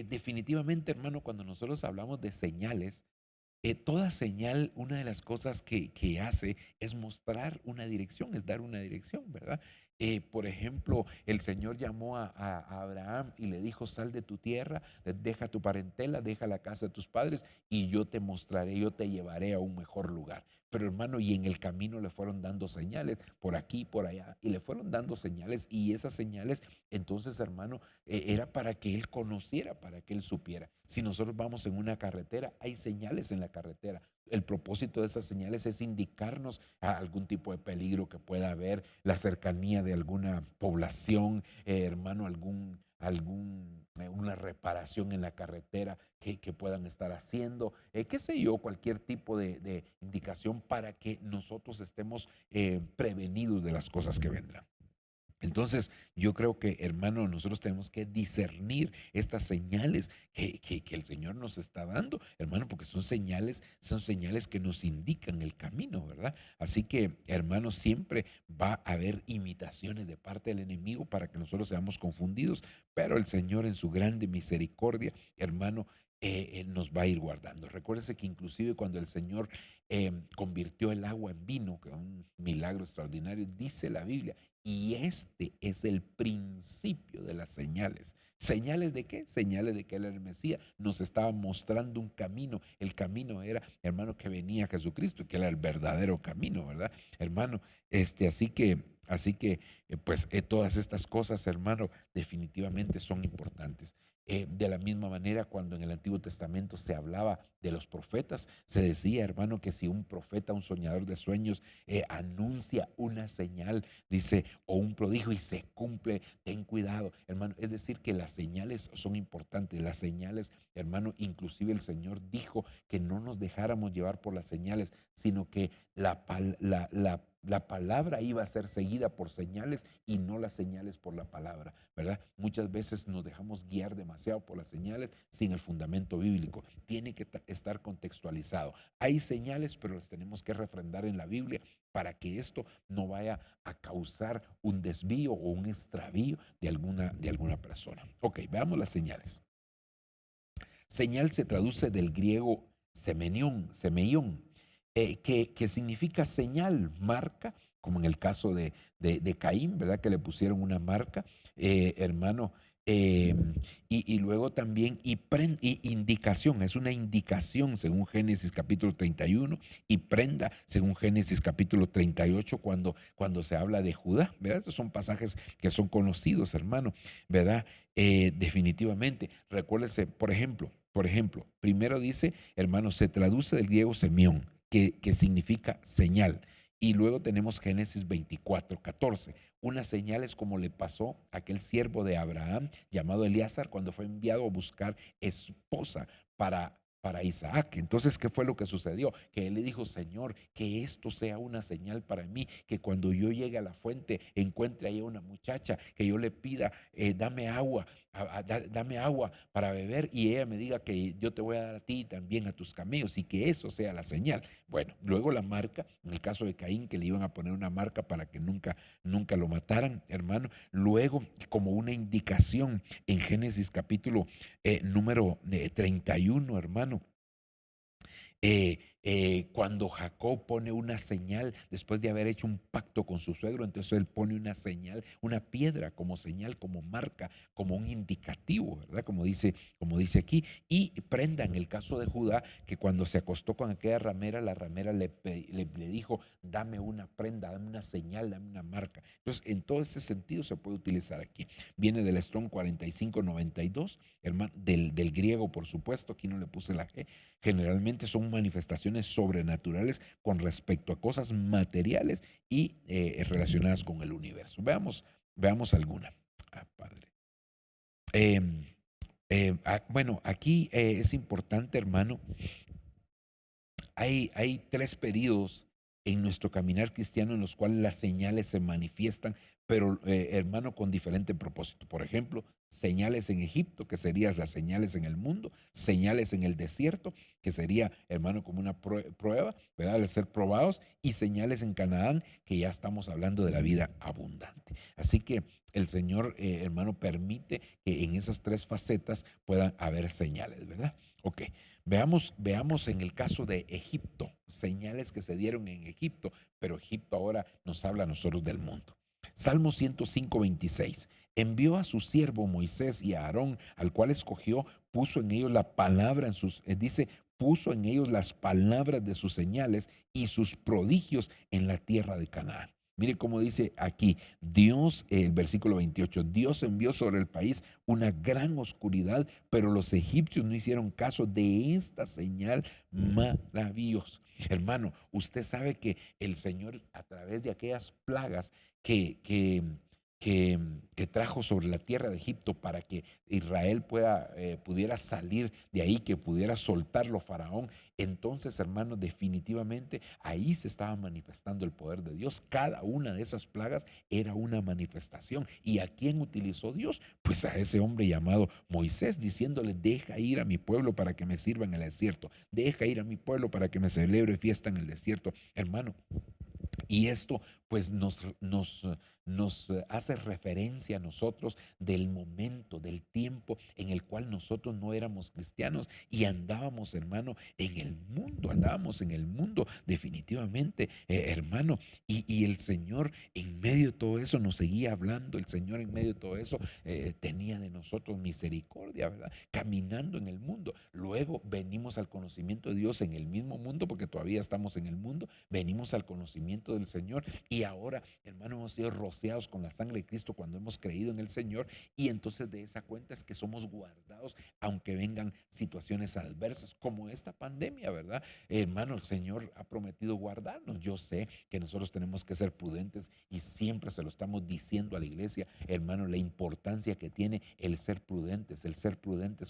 Definitivamente, hermano, cuando nosotros hablamos de señales, toda señal, una de las cosas que hace es mostrar una dirección, es dar una dirección, ¿verdad? Por ejemplo, el Señor llamó a Abraham y le dijo, sal de tu tierra, deja tu parentela, deja la casa de tus padres y yo te mostraré, yo te llevaré a un mejor lugar. Pero hermano, y en el camino le fueron dando señales, por aquí, por allá, y le fueron dando señales y esas señales, entonces hermano, era para que él conociera, para que él supiera. Si nosotros vamos en una carretera, hay señales en la carretera. El propósito de esas señales es indicarnos a algún tipo de peligro que pueda haber, la cercanía de alguna población, hermano, una reparación en la carretera que puedan estar haciendo, qué sé yo, cualquier tipo de indicación para que nosotros estemos prevenidos de las cosas que vendrán. Entonces, yo creo que, hermano, nosotros tenemos que discernir estas señales que el Señor nos está dando, hermano, porque son señales que nos indican el camino, ¿verdad? Así que, hermano, siempre va a haber imitaciones de parte del enemigo para que nosotros seamos confundidos, pero el Señor en su grande misericordia, hermano, nos va a ir guardando. Recuérdese que inclusive cuando el Señor convirtió el agua en vino, que es un milagro extraordinario, dice la Biblia Y este es el principio de las señales. ¿Señales de qué? Señales de que Él era el Mesías. Nos estaba mostrando un camino. El camino era, hermano, que venía Jesucristo, que era el verdadero camino, ¿verdad? Hermano, así que, todas estas cosas, hermano, definitivamente son importantes. De la misma manera, cuando en el Antiguo Testamento se hablaba de los profetas, se decía, hermano, que si un profeta, un soñador de sueños, anuncia una señal, dice, o un prodigio y se cumple, ten cuidado, hermano. Es decir, que las señales son importantes. Las señales, hermano, inclusive el Señor dijo que no nos dejáramos llevar por las señales, sino que la palabra iba a ser seguida por señales y no las señales por la palabra, ¿verdad? Muchas veces nos dejamos guiar demasiado por las señales sin el fundamento bíblico. Tiene que estar contextualizado. Hay señales, pero las tenemos que refrendar en la Biblia para que esto no vaya a causar un desvío o un extravío de alguna persona. Ok, veamos las señales. Señal se traduce del griego semeión, que significa señal, marca, como en el caso de Caín, ¿verdad? Que le pusieron una marca, hermano. eh, y luego también indicación, es una indicación según Génesis capítulo 31 y prenda según Génesis capítulo 38 cuando se habla de Judá, ¿verdad? Estos son pasajes que son conocidos, hermano, ¿verdad? Definitivamente. Recuérdese, por ejemplo, primero dice, hermano, se traduce del griego semión, que significa señal. Y luego tenemos Génesis 24:14. Una señal es como le pasó a aquel siervo de Abraham llamado Elíasar cuando fue enviado a buscar esposa para Isaac. Entonces, ¿qué fue lo que sucedió? Que él le dijo, Señor, que esto sea una señal para mí, que cuando yo llegue a la fuente encuentre ahí una muchacha, que yo le pida, dame agua, dame agua para beber y ella me diga que yo te voy a dar a ti y también a tus camellos y que eso sea la señal. Bueno, luego la marca, en el caso de Caín, que le iban a poner una marca para que nunca lo mataran, hermano. Luego, como una indicación en Génesis capítulo número 31, hermano. Cuando Jacob pone una señal después de haber hecho un pacto con su suegro, entonces él pone una señal, una piedra como señal, como marca, como un indicativo, ¿verdad? Como dice aquí. Y prenda en el caso de Judá, que cuando se acostó con aquella ramera, la ramera le dijo, dame una prenda, dame una señal, dame una marca. Entonces, en todo ese sentido se puede utilizar aquí. Viene del Strong 4592, hermano, del griego, por supuesto, aquí no le puse la G. Generalmente son manifestaciones sobrenaturales con respecto a cosas materiales y relacionadas con el universo. Veamos alguna. Padre. Bueno, aquí es importante, hermano. Hay tres periodos en nuestro caminar cristiano en los cuales las señales se manifiestan, pero hermano, con diferente propósito. Por ejemplo, señales en Egipto, que serían las señales en el mundo, señales en el desierto, que sería, hermano, como una prueba, ¿verdad? Al ser probados, y señales en Canaán, que ya estamos hablando de la vida abundante. Así que el Señor, hermano, permite que en esas tres facetas puedan haber señales, ¿verdad? Ok. Veamos en el caso de Egipto, señales que se dieron en Egipto, pero Egipto ahora nos habla a nosotros del mundo. Salmo 105:26. Envió a su siervo Moisés y a Aarón, al cual escogió, puso en ellos la palabra dice, puso en ellos las palabras de sus señales y sus prodigios en la tierra de Canaán. Mire cómo dice aquí, Dios, el versículo 28, Dios envió sobre el país una gran oscuridad, pero los egipcios no hicieron caso de esta señal maravillosa. Hermano, usted sabe que el Señor a través de aquellas plagas que trajo sobre la tierra de Egipto para que Israel pudiera salir de ahí, que pudiera soltarlo Faraón. Entonces, hermano, definitivamente ahí se estaba manifestando el poder de Dios. Cada una de esas plagas era una manifestación. ¿Y a quién utilizó Dios? Pues a ese hombre llamado Moisés, diciéndole, deja ir a mi pueblo para que me sirva en el desierto. Deja ir a mi pueblo para que me celebre fiesta en el desierto. Hermano, y esto pues nos hace referencia a nosotros del momento, del tiempo tiempo en el cual nosotros no éramos cristianos y andábamos, hermano, andábamos en el mundo definitivamente, hermano, y el Señor en medio de todo eso nos seguía hablando, el Señor en medio de todo eso tenía de nosotros misericordia, ¿verdad? Caminando en el mundo. Luego venimos al conocimiento de Dios en el mismo mundo, porque todavía estamos en el mundo, venimos al conocimiento del Señor y ahora, hermano, hemos sido rociados con la sangre de Cristo cuando hemos creído en el Señor y entonces de esa cuenta es que somos guardados aunque vengan situaciones adversas como esta pandemia, ¿verdad? Hermano, el Señor ha prometido guardarnos. Yo sé que nosotros tenemos que ser prudentes y siempre se lo estamos diciendo a la iglesia, hermano, la importancia que tiene el ser prudentes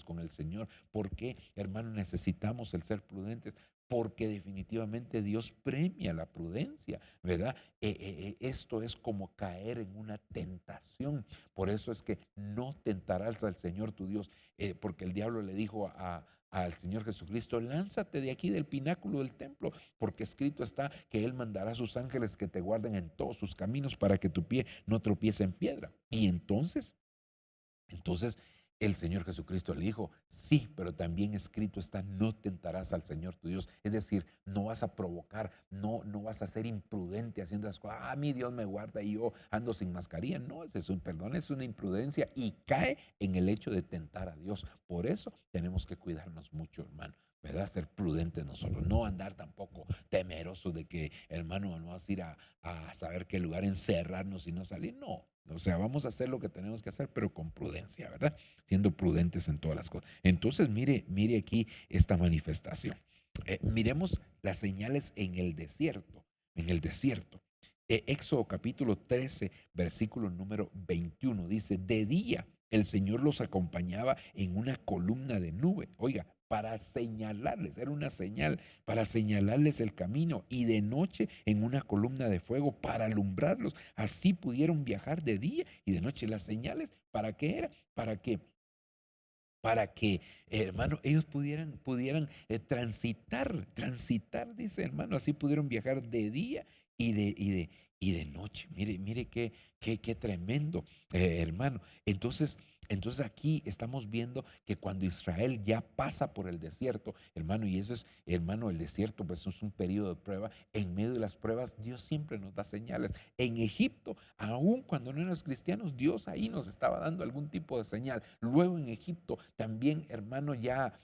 con el Señor. ¿Por qué, hermano, necesitamos el ser prudentes? Porque definitivamente Dios premia la prudencia, ¿verdad? Esto es como caer en una tentación. Por eso es que no tentarás al Señor tu Dios, porque el diablo le dijo al Señor Jesucristo, lánzate de aquí del pináculo del templo, porque escrito está que Él mandará a sus ángeles que te guarden en todos sus caminos para que tu pie no tropiece en piedra. Y entonces el Señor Jesucristo le dijo, sí, pero también escrito está, no tentarás al Señor tu Dios. Es decir, no vas a provocar, no vas a ser imprudente haciendo las cosas. Mi Dios me guarda y yo ando sin mascarilla. No, perdón, es una imprudencia y cae en el hecho de tentar a Dios. Por eso tenemos que cuidarnos mucho, hermano. ¿Verdad? Ser prudentes nosotros, no andar tampoco temerosos de que, hermano, vamos a ir a saber qué lugar encerrarnos y no salir. No, o sea, vamos a hacer lo que tenemos que hacer, pero con prudencia, ¿verdad? Siendo prudentes en todas las cosas. Entonces, mire aquí esta manifestación. Miremos las señales en el desierto, en el desierto. Éxodo capítulo 13, versículo número 21, dice, de día el Señor los acompañaba en una columna de nube, oiga, para señalarles, era una señal, para señalarles el camino, y de noche en una columna de fuego para alumbrarlos. Así pudieron viajar de día y de noche. Las señales, ¿para qué era? Para que, hermano, ellos pudieran transitar, dice hermano, así pudieron viajar de día y de noche. Mire qué tremendo, hermano. Entonces aquí estamos viendo que cuando Israel ya pasa por el desierto, hermano, y eso es, hermano, el desierto, pues es un periodo de prueba. En medio de las pruebas, Dios siempre nos da señales. En Egipto, aun cuando no éramos cristianos, Dios ahí nos estaba dando algún tipo de señal. Luego en Egipto también, hermano, ya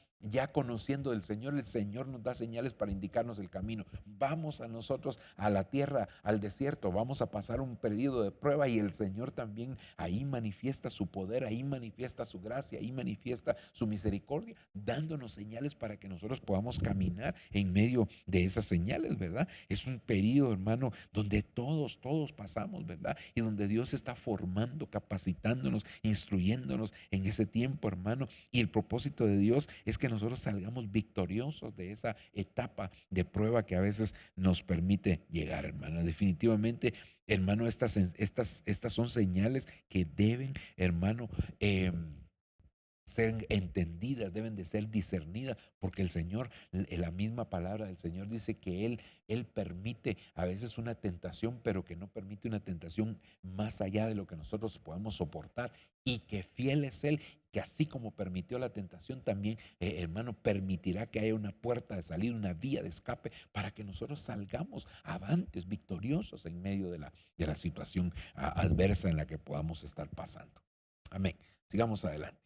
conociendo del Señor, el Señor nos da señales para indicarnos el camino. Vamos a nosotros a la tierra, al desierto, vamos a pasar un periodo de prueba y el Señor también ahí manifiesta su poder, ahí manifiesta su gracia, ahí manifiesta su misericordia, dándonos señales para que nosotros podamos caminar en medio de esas señales, ¿verdad? Es un periodo, hermano, donde todos pasamos, ¿verdad? Y donde Dios está formando, capacitándonos, instruyéndonos en ese tiempo, hermano. Y el propósito de Dios es que nosotros salgamos victoriosos de esa etapa de prueba que a veces nos permite llegar, hermano. Definitivamente, hermano, estas son señales que deben, hermano, ser entendidas, deben de ser discernidas, porque el Señor, la misma palabra del Señor dice que Él permite a veces una tentación, pero que no permite una tentación más allá de lo que nosotros podemos soportar, y que fiel es Él, que así como permitió la tentación, también, hermano, permitirá que haya una puerta de salida, una vía de escape, para que nosotros salgamos avantes, victoriosos en medio de la situación adversa en la que podamos estar pasando. Amén. Sigamos adelante.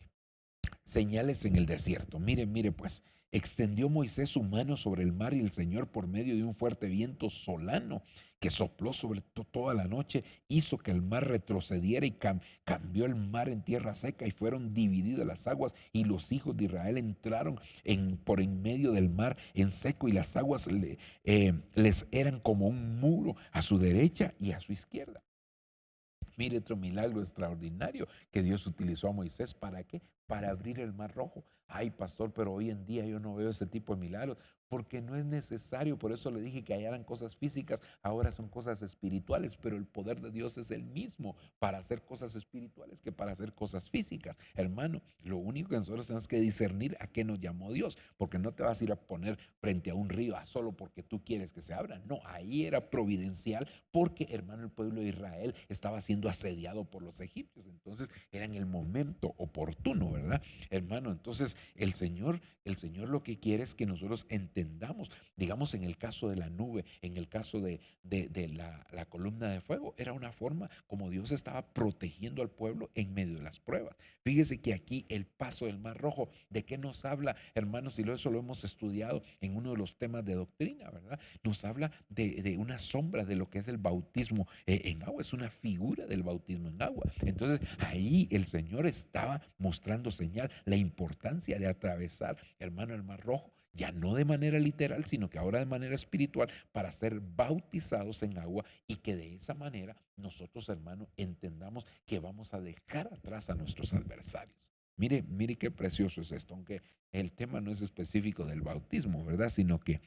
Señales en el desierto. Mire pues, extendió Moisés su mano sobre el mar y el Señor por medio de un fuerte viento solano que sopló sobre toda la noche, hizo que el mar retrocediera y cambió el mar en tierra seca y fueron divididas las aguas y los hijos de Israel entraron por en medio del mar en seco y las aguas les eran como un muro a su derecha y a su izquierda. Mire otro milagro extraordinario que Dios utilizó a Moisés. ¿Para qué? Para abrir el mar rojo. Ay, pastor, pero hoy en día yo no veo ese tipo de milagros. porque no es necesario. Por eso le dije que allá eran cosas físicas, ahora son cosas espirituales, pero el poder de Dios es el mismo para hacer cosas espirituales que para hacer cosas físicas. Hermano, lo único que nosotros tenemos que discernir a qué nos llamó Dios, porque no te vas a ir a poner frente a un río solo porque tú quieres que se abra. No, ahí era providencial porque, hermano, el pueblo de Israel estaba siendo asediado por los egipcios. Entonces era en el momento oportuno, ¿verdad? Hermano, entonces el Señor lo que quiere es que nosotros entendamos, digamos en el caso de la nube, en el caso de la columna de fuego, era una forma como Dios estaba protegiendo al pueblo en medio de las pruebas. Fíjese que aquí el paso del Mar Rojo, ¿de qué nos habla, hermanos? Y eso lo hemos estudiado en uno de los temas de doctrina, ¿verdad? Nos habla de una sombra de lo que es el bautismo en agua, es una figura del bautismo en agua. Entonces ahí el Señor estaba mostrando señal, la importancia de atravesar, hermano, el Mar Rojo, ya no de manera literal, sino que ahora de manera espiritual, para ser bautizados en agua y que de esa manera nosotros, hermano, entendamos que vamos a dejar atrás a nuestros adversarios. Mire, mire qué precioso es esto, aunque el tema no es específico del bautismo, ¿verdad? Sino que,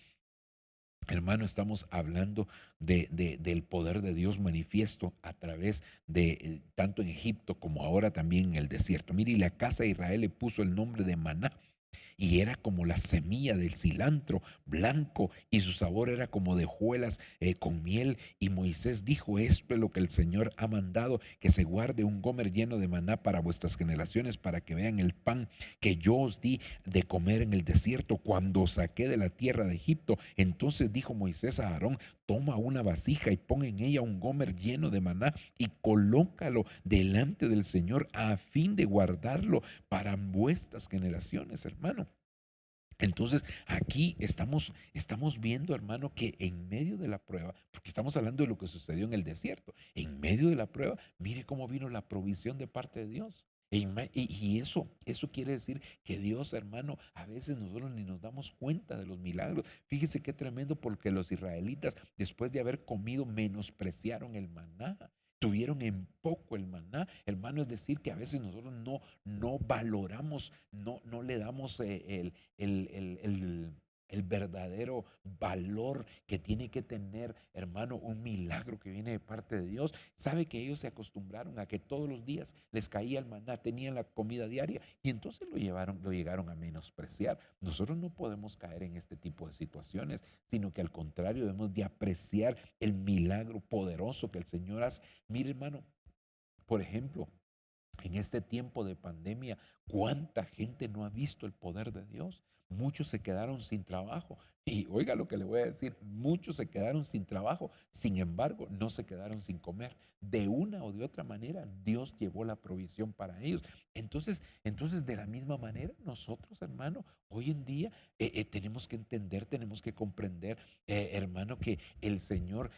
hermano, estamos hablando del poder de Dios manifiesto a través de tanto en Egipto como ahora también en el desierto. Mire, y la casa de Israel le puso el nombre de maná y era como la semilla del cilantro blanco y su sabor era como de hojuelas con miel. Y Moisés dijo: esto es lo que el Señor ha mandado, que se guarde un gomer lleno de maná para vuestras generaciones, para que vean el pan que yo os di de comer en el desierto cuando os saqué de la tierra de Egipto. Entonces dijo Moisés a Aarón: toma una vasija y pon en ella un gomer lleno de maná y colócalo delante del Señor a fin de guardarlo para vuestras generaciones, hermano. Entonces, aquí estamos viendo, hermano, que en medio de la prueba, porque estamos hablando de lo que sucedió en el desierto, en medio de la prueba, mire cómo vino la provisión de parte de Dios. Y eso quiere decir que Dios, hermano, a veces nosotros ni nos damos cuenta de los milagros. Fíjese qué tremendo, porque los israelitas, después de haber comido, menospreciaron el maná. Tuvieron en poco el maná, hermano, es decir, que a veces nosotros no valoramos, no le damos el verdadero valor que tiene que tener, hermano, un milagro que viene de parte de Dios. Sabe que ellos se acostumbraron a que todos los días les caía el maná, tenían la comida diaria y entonces lo llegaron a menospreciar. Nosotros no podemos caer en este tipo de situaciones, sino que al contrario debemos de apreciar el milagro poderoso que el Señor hace. Mire, hermano, por ejemplo, en este tiempo de pandemia, ¿cuánta gente no ha visto el poder de Dios? Muchos se quedaron sin trabajo. Y oiga lo que le voy a decir, muchos se quedaron sin trabajo, sin embargo, no se quedaron sin comer. De una o de otra manera, Dios llevó la provisión para ellos. Entonces, de la misma manera, nosotros, hermano, hoy en día tenemos que entender, tenemos que comprender, hermano, que el Señor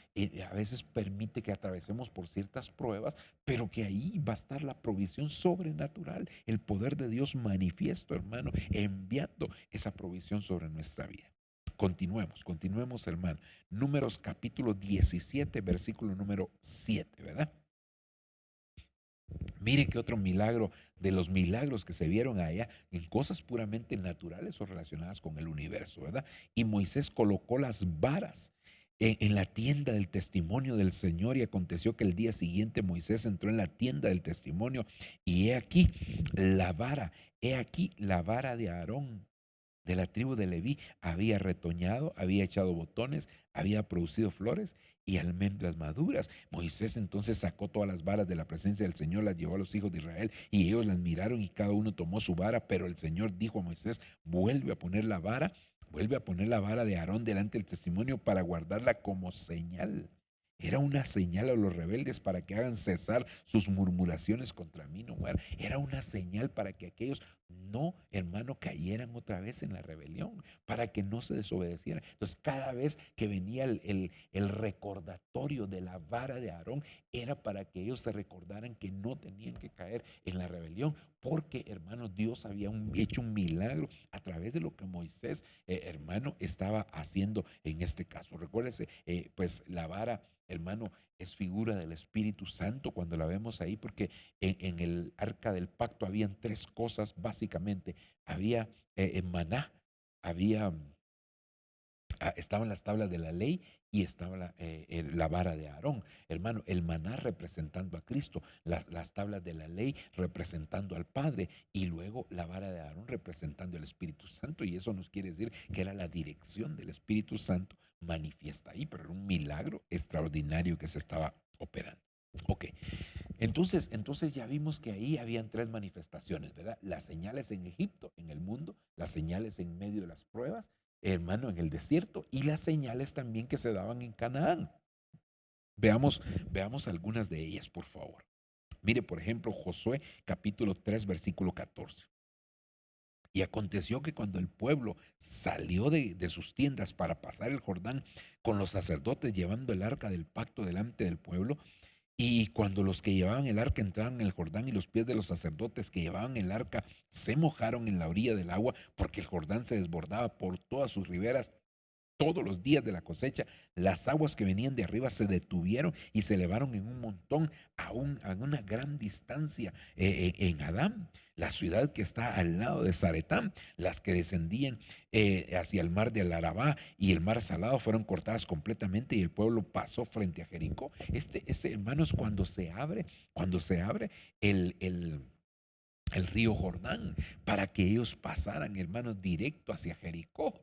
a veces permite que atravesemos por ciertas pruebas, pero que ahí va a estar la provisión sobrenatural, el poder de Dios manifiesto, hermano, enviando esa provisión sobre nuestra vida. Continuemos, hermano. Números capítulo 17, versículo número 7, ¿verdad? Mire que otro milagro de los milagros que se vieron allá en cosas puramente naturales o relacionadas con el universo, ¿verdad? Y Moisés colocó las varas en la tienda del testimonio del Señor y aconteció que el día siguiente Moisés entró en la tienda del testimonio y la vara, he aquí la vara de Aarón de la tribu de Leví había retoñado, había echado botones, había producido flores y almendras maduras. Moisés entonces sacó todas las varas de la presencia del Señor, las llevó a los hijos de Israel y ellos las miraron y cada uno tomó su vara, pero el Señor dijo a Moisés: vuelve a poner la vara de Aarón delante del testimonio para guardarla como señal. Era una señal a los rebeldes para que hagan cesar sus murmuraciones contra mí, no muera. Era una señal para que aquellos no, hermano, cayeran otra vez en la rebelión, para que no se desobedecieran. Entonces, cada vez que venía el recordatorio de la vara de Aarón, era para que ellos se recordaran que no tenían que caer en la rebelión, porque, hermano, Dios había hecho un milagro a través de lo que Moisés, hermano, estaba haciendo en este caso. Recuérdese, pues la vara, hermano, es figura del Espíritu Santo cuando la vemos ahí, porque en el arca del pacto habían tres cosas básicamente. Había maná, había estaban las tablas de la ley y estaba la vara de Aarón. Hermano, el maná representando a Cristo, las tablas de la ley representando al Padre y luego la vara de Aarón representando al Espíritu Santo. Y eso nos quiere decir que era la dirección del Espíritu Santo manifiesta ahí, pero era un milagro extraordinario que se estaba operando. Ok, entonces ya vimos que ahí habían tres manifestaciones, ¿verdad? Las señales en Egipto, en el mundo, las señales en medio de las pruebas, hermano, en el desierto, y las señales también que se daban en Canaán. Veamos algunas de ellas, por favor. Mire, por ejemplo, Josué capítulo 3, versículo 14. Y aconteció que cuando el pueblo salió de sus tiendas para pasar el Jordán con los sacerdotes llevando el arca del pacto delante del pueblo, y cuando los que llevaban el arca entraron en el Jordán y los pies de los sacerdotes que llevaban el arca se mojaron en la orilla del agua porque el Jordán se desbordaba por todas sus riberas todos los días de la cosecha, las aguas que venían de arriba se detuvieron y se elevaron en un montón a una gran distancia en Adán, la ciudad que está al lado de Zaretán, las que descendían hacia el mar de Arabá y el mar salado fueron cortadas completamente y el pueblo pasó frente a Jericó. Ese hermano es cuando se abre el río Jordán para que ellos pasaran, hermanos, directo hacia Jericó.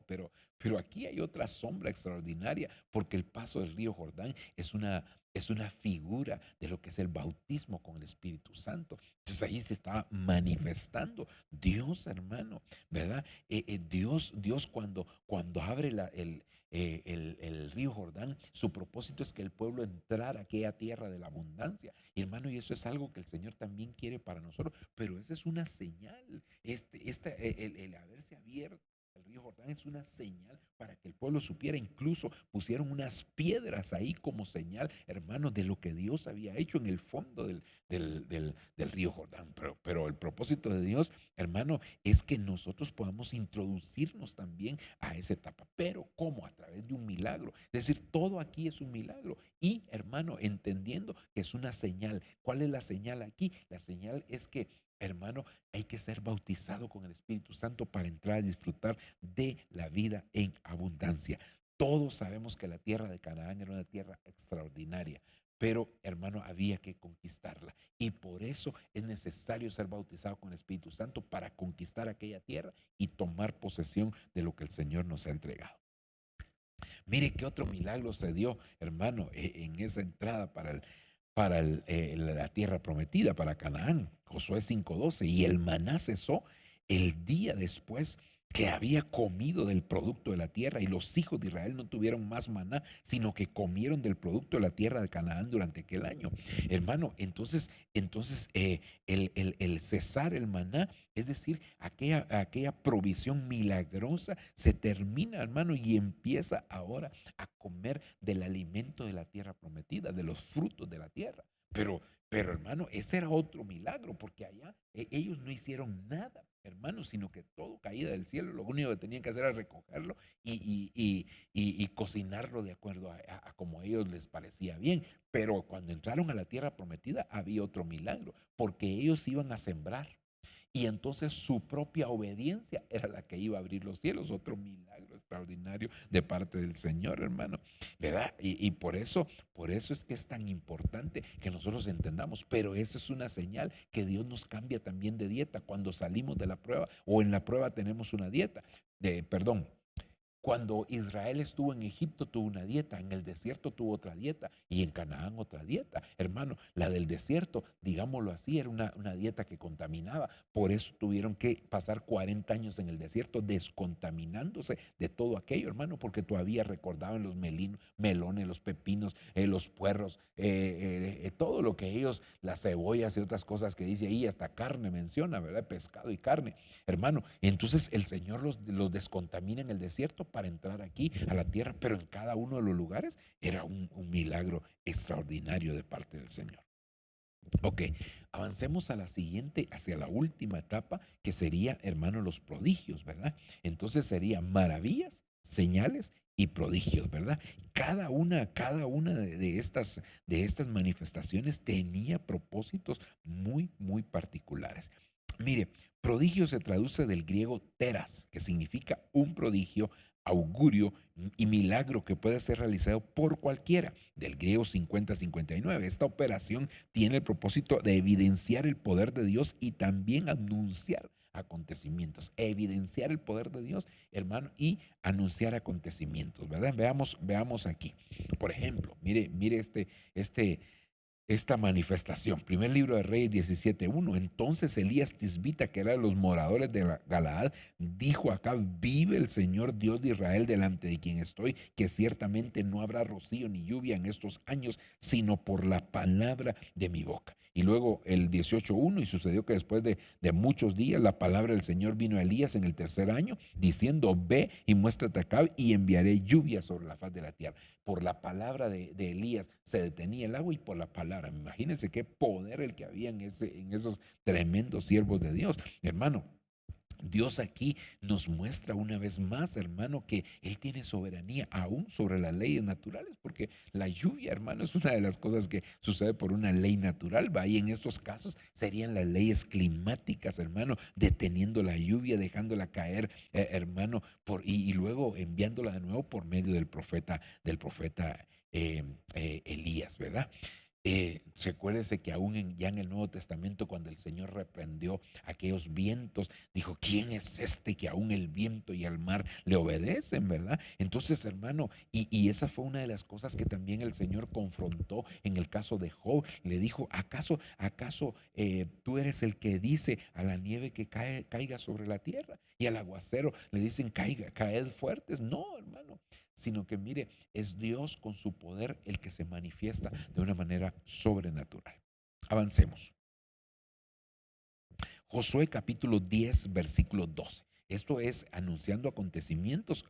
Pero aquí hay otra sombra extraordinaria, porque el paso del río Jordán es una figura de lo que es el bautismo con el Espíritu Santo. Entonces ahí se estaba manifestando Dios, hermano, ¿verdad? Dios cuando abre el río Jordán, su propósito es que el pueblo entrara a aquella tierra de la abundancia. Y hermano, y eso es algo que el Señor también quiere para nosotros, pero esa es una señal. El haberse abierto el río Jordán es una señal para que el pueblo supiera. Incluso pusieron unas piedras ahí como señal, hermano, de lo que Dios había hecho en el fondo del río Jordán. Pero el propósito de Dios, hermano, es que nosotros podamos introducirnos también a esa etapa. Pero ¿cómo? A través de un milagro. Es decir, todo aquí es un milagro. Y, hermano, entendiendo que es una señal. ¿Cuál es la señal aquí? La señal es que, hermano, hay que ser bautizado con el Espíritu Santo para entrar a disfrutar de la vida en abundancia. Todos sabemos que la tierra de Canaán era una tierra extraordinaria, pero hermano, había que conquistarla. Y por eso es necesario ser bautizado con el Espíritu Santo para conquistar aquella tierra y tomar posesión de lo que el Señor nos ha entregado. Mire qué otro milagro se dio, hermano, en esa entrada para la tierra prometida, para Canaán. Josué 5:12. Y el maná cesó el día después que había comido del producto de la tierra, y los hijos de Israel no tuvieron más maná, sino que comieron del producto de la tierra de Canaán durante aquel año. Hermano, entonces el cesar el maná, es decir, aquella provisión milagrosa se termina, hermano, y empieza ahora a comer del alimento de la tierra prometida, de los frutos de la tierra. Pero hermano, ese era otro milagro, porque allá ellos no hicieron nada, hermano, sino que todo caía del cielo. Lo único que tenían que hacer era recogerlo y cocinarlo de acuerdo a como a ellos les parecía bien. Pero cuando entraron a la tierra prometida había otro milagro, porque ellos iban a sembrar. Y entonces su propia obediencia era la que iba a abrir los cielos, otro milagro extraordinario de parte del Señor, hermano, ¿verdad? Y por eso es que es tan importante que nosotros entendamos, pero eso es una señal que Dios nos cambia también de dieta cuando salimos de la prueba o en la prueba tenemos una dieta, perdón. Cuando Israel estuvo en Egipto tuvo una dieta, en el desierto tuvo otra dieta y en Canaán otra dieta. Hermano, la del desierto, digámoslo así, era una dieta que contaminaba. Por eso tuvieron que pasar 40 años en el desierto descontaminándose de todo aquello, hermano, porque todavía recordaban los melones, los pepinos, los puerros, todo lo que ellos, las cebollas y otras cosas que dice ahí, hasta carne menciona, ¿verdad? Pescado y carne, hermano. Entonces el Señor los descontamina en el desierto para entrar aquí a la tierra, pero en cada uno de los lugares era un milagro extraordinario de parte del Señor. Ok, avancemos a la siguiente, hacia la última etapa, que sería, hermano, los prodigios, ¿verdad? Entonces serían maravillas, señales y prodigios, ¿verdad? Cada una de estas manifestaciones tenía propósitos muy, muy particulares. Mire, prodigio se traduce del griego teras, que significa un prodigio, augurio y milagro que puede ser realizado por cualquiera, del griego 50-59. Esta operación tiene el propósito de evidenciar el poder de Dios y también anunciar acontecimientos, evidenciar el poder de Dios, hermano, y anunciar acontecimientos, ¿verdad? Veamos aquí. Por ejemplo, mire esta manifestación. Primer libro de Reyes 17:1. Entonces Elías Tisbita, que era de los moradores de Galaad, dijo acá: vive el Señor Dios de Israel, delante de quien estoy, que ciertamente no habrá rocío ni lluvia en estos años, sino por la palabra de mi boca. Y luego el 18:1. Y sucedió que después de muchos días la palabra del Señor vino a Elías en el tercer año, diciendo: ve y muéstrate acá y enviaré lluvia sobre la faz de la tierra. Por la palabra de Elías se detenía el agua, y por la palabra, imagínense qué poder el que había en esos tremendos siervos de Dios, hermano. Dios aquí nos muestra una vez más, hermano, que Él tiene soberanía aún sobre las leyes naturales, porque la lluvia, hermano, es una de las cosas que sucede por una ley natural, ¿va? Y en estos casos serían las leyes climáticas, hermano, deteniendo la lluvia, dejándola caer, hermano, y luego enviándola de nuevo por medio del profeta Elías, ¿verdad? Recuérdese que aún ya en el Nuevo Testamento, cuando el Señor reprendió aquellos vientos, dijo: ¿quién es este que aún el viento y el mar le obedecen, verdad? Entonces, hermano, y esa fue una de las cosas que también el Señor confrontó en el caso de Job. Le dijo: ¿acaso tú eres el que dice a la nieve que caiga sobre la tierra, y al aguacero le dicen: caed fuertes? No, hermano, sino que mire, es Dios con su poder el que se manifiesta de una manera sobrenatural. Avancemos. Josué capítulo 10, versículo 12. Esto es anunciando acontecimientos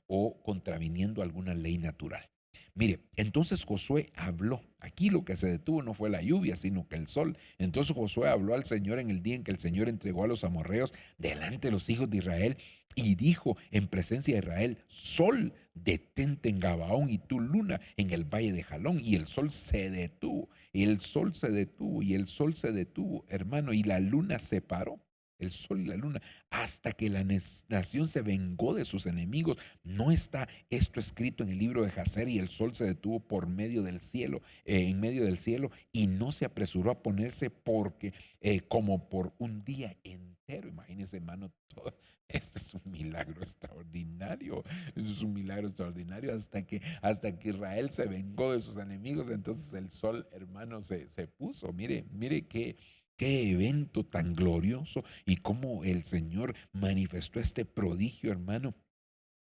o contraviniendo alguna ley natural. Mire, entonces Josué habló. Aquí lo que se detuvo no fue la lluvia, sino que el sol. Entonces Josué habló al Señor en el día en que el Señor entregó a los amorreos delante de los hijos de Israel, y dijo en presencia de Israel: sol, detente en Gabaón, y tú, luna, en el valle de Jalón. Y el sol se detuvo, y el sol se detuvo, y el sol se detuvo, hermano, y la luna se paró. El sol y la luna, hasta que la nación se vengó de sus enemigos. No está esto escrito en el libro de Jacer. Y el sol se detuvo por medio del cielo, en medio del cielo, y no se apresuró a ponerse, porque como por un día entero. Imagínense, hermano, este es un milagro extraordinario. Es un milagro extraordinario, hasta que Israel se vengó de sus enemigos. Entonces el sol, hermano, se puso. Mire qué evento tan glorioso, y cómo el Señor manifestó este prodigio, hermano,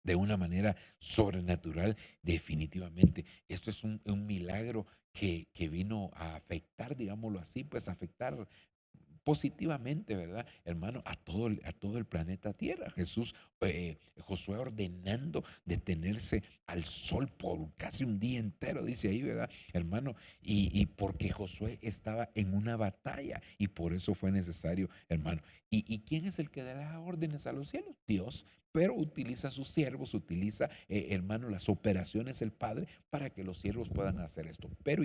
de una manera sobrenatural. Definitivamente esto es un milagro que vino a afectar, digámoslo así, pues afectar positivamente, ¿verdad, hermano? A todo el planeta Tierra. Josué ordenando detenerse al sol por casi un día entero, dice ahí, ¿verdad, hermano? Y porque Josué estaba en una batalla, y por eso fue necesario, hermano. ¿Y quién es el que dará órdenes a los cielos? Dios. Pero utiliza a sus siervos, utiliza, hermano, las operaciones del Padre, para que los siervos puedan hacer esto. Pero,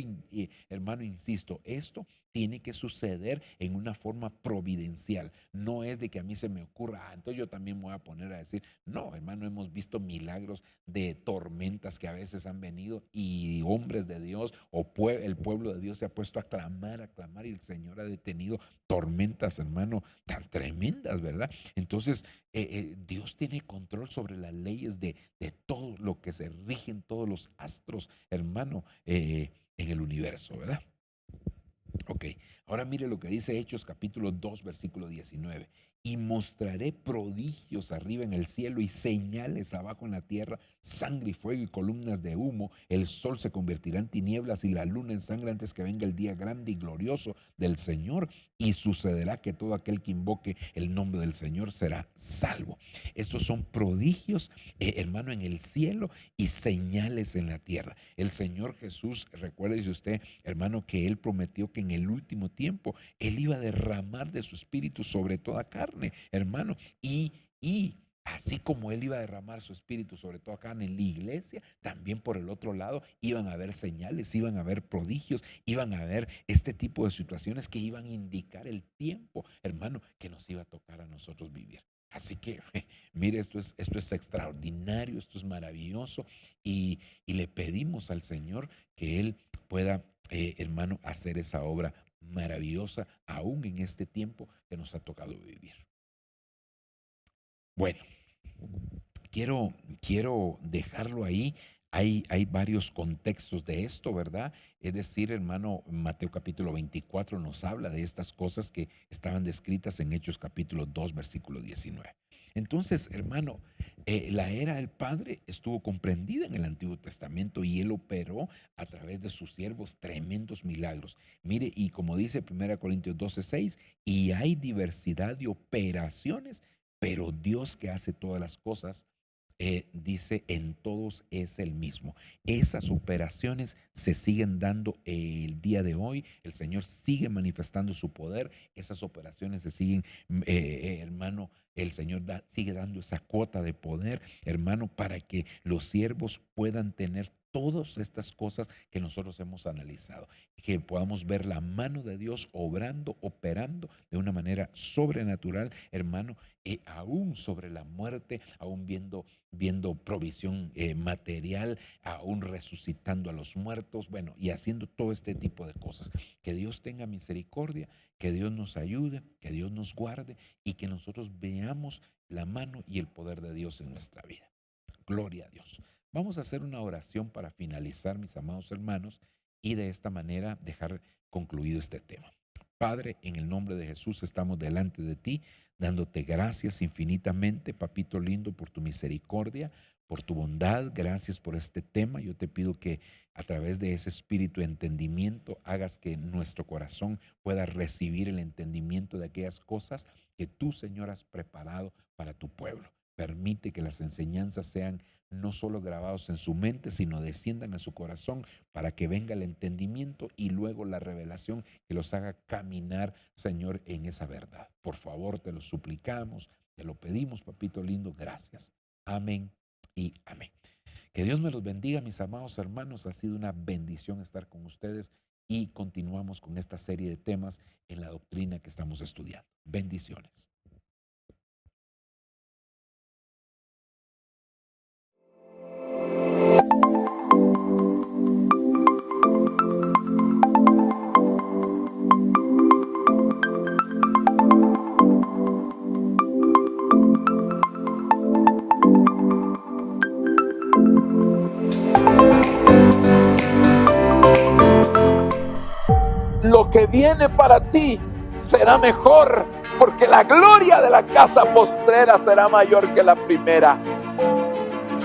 hermano, insisto, esto tiene que suceder en una forma providencial. No es de que a mí se me ocurra: entonces yo también me voy a poner a decir. No, hermano, hemos visto milagros de tormentas que a veces han venido, y hombres de Dios o el pueblo de Dios se ha puesto a clamar, y el Señor ha detenido tormentas, hermano, tan tremendas, ¿verdad? Entonces, Dios tiene control sobre las leyes de todo lo que se rigen, todos los astros, hermano, en el universo, ¿verdad? Ok, ahora mire lo que dice Hechos capítulo 2, versículo 19. Y mostraré prodigios arriba en el cielo y señales abajo en la tierra: sangre y fuego y columnas de humo. El sol se convertirá en tinieblas y la luna en sangre, antes que venga el día grande y glorioso del Señor. Y sucederá que todo aquel que invoque el nombre del Señor será salvo. Estos son prodigios, hermano, en el cielo, y señales en la tierra. El Señor Jesús, recuérdese usted, hermano, que Él prometió que en el último tiempo Él iba a derramar de su espíritu sobre toda carne, hermano. Y así como Él iba a derramar su espíritu, sobre todo acá en la iglesia, también por el otro lado iban a haber señales, iban a haber prodigios, iban a haber este tipo de situaciones que iban a indicar el tiempo, hermano, que nos iba a tocar a nosotros vivir. Así que, mire, esto es extraordinario, esto es maravilloso y le pedimos al Señor que Él pueda, hermano, hacer esa obra maravillosa aún en este tiempo que nos ha tocado vivir. Bueno, quiero dejarlo ahí. Hay varios contextos de esto, ¿verdad? Es decir, hermano, Mateo capítulo 24 nos habla de estas cosas que estaban descritas en Hechos capítulo 2, versículo 19. Entonces, hermano, la era del Padre estuvo comprendida en el Antiguo Testamento y Él operó a través de sus siervos tremendos milagros. Mire, y como dice 1 Corintios 12:6, y hay diversidad de operaciones, pero Dios que hace todas las cosas, dice, en todos es el mismo. Esas operaciones se siguen dando el día de hoy. El Señor sigue manifestando su poder. Esas operaciones se siguen, hermano, el Señor sigue dando esa cuota de poder, hermano, para que los siervos puedan tener todas estas cosas que nosotros hemos analizado, que podamos ver la mano de Dios obrando, operando de una manera sobrenatural, hermano, aún sobre la muerte, aún viendo provisión material, aún resucitando a los muertos, bueno, y haciendo todo este tipo de cosas. Que Dios tenga misericordia, que Dios nos ayude, que Dios nos guarde y que nosotros veamos la mano y el poder de Dios en nuestra vida. Gloria a Dios. Vamos a hacer una oración para finalizar, mis amados hermanos, y de esta manera dejar concluido este tema. Padre, en el nombre de Jesús estamos delante de ti, dándote gracias infinitamente, papito lindo, por tu misericordia, por tu bondad. Gracias por este tema. Yo te pido que a través de ese espíritu de entendimiento hagas que nuestro corazón pueda recibir el entendimiento de aquellas cosas que tú, Señor, has preparado para tu pueblo. Permite que las enseñanzas sean no solo grabados en su mente, sino desciendan a su corazón para que venga el entendimiento y luego la revelación que los haga caminar, Señor, en esa verdad. Por favor, te lo suplicamos, te lo pedimos, papito lindo. Gracias. Amén y amén. Que Dios me los bendiga, mis amados hermanos. Ha sido una bendición estar con ustedes y continuamos con esta serie de temas en la doctrina que estamos estudiando. Bendiciones. Lo que viene para ti será mejor, porque la gloria de la casa postrera será mayor que la primera.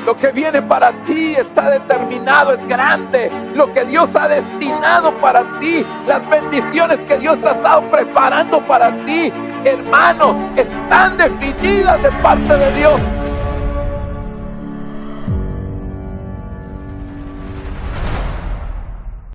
Lo que viene para ti está determinado, es grande. Lo que Dios ha destinado para ti, las bendiciones que Dios ha estado preparando para ti, hermano, están definidas de parte de Dios.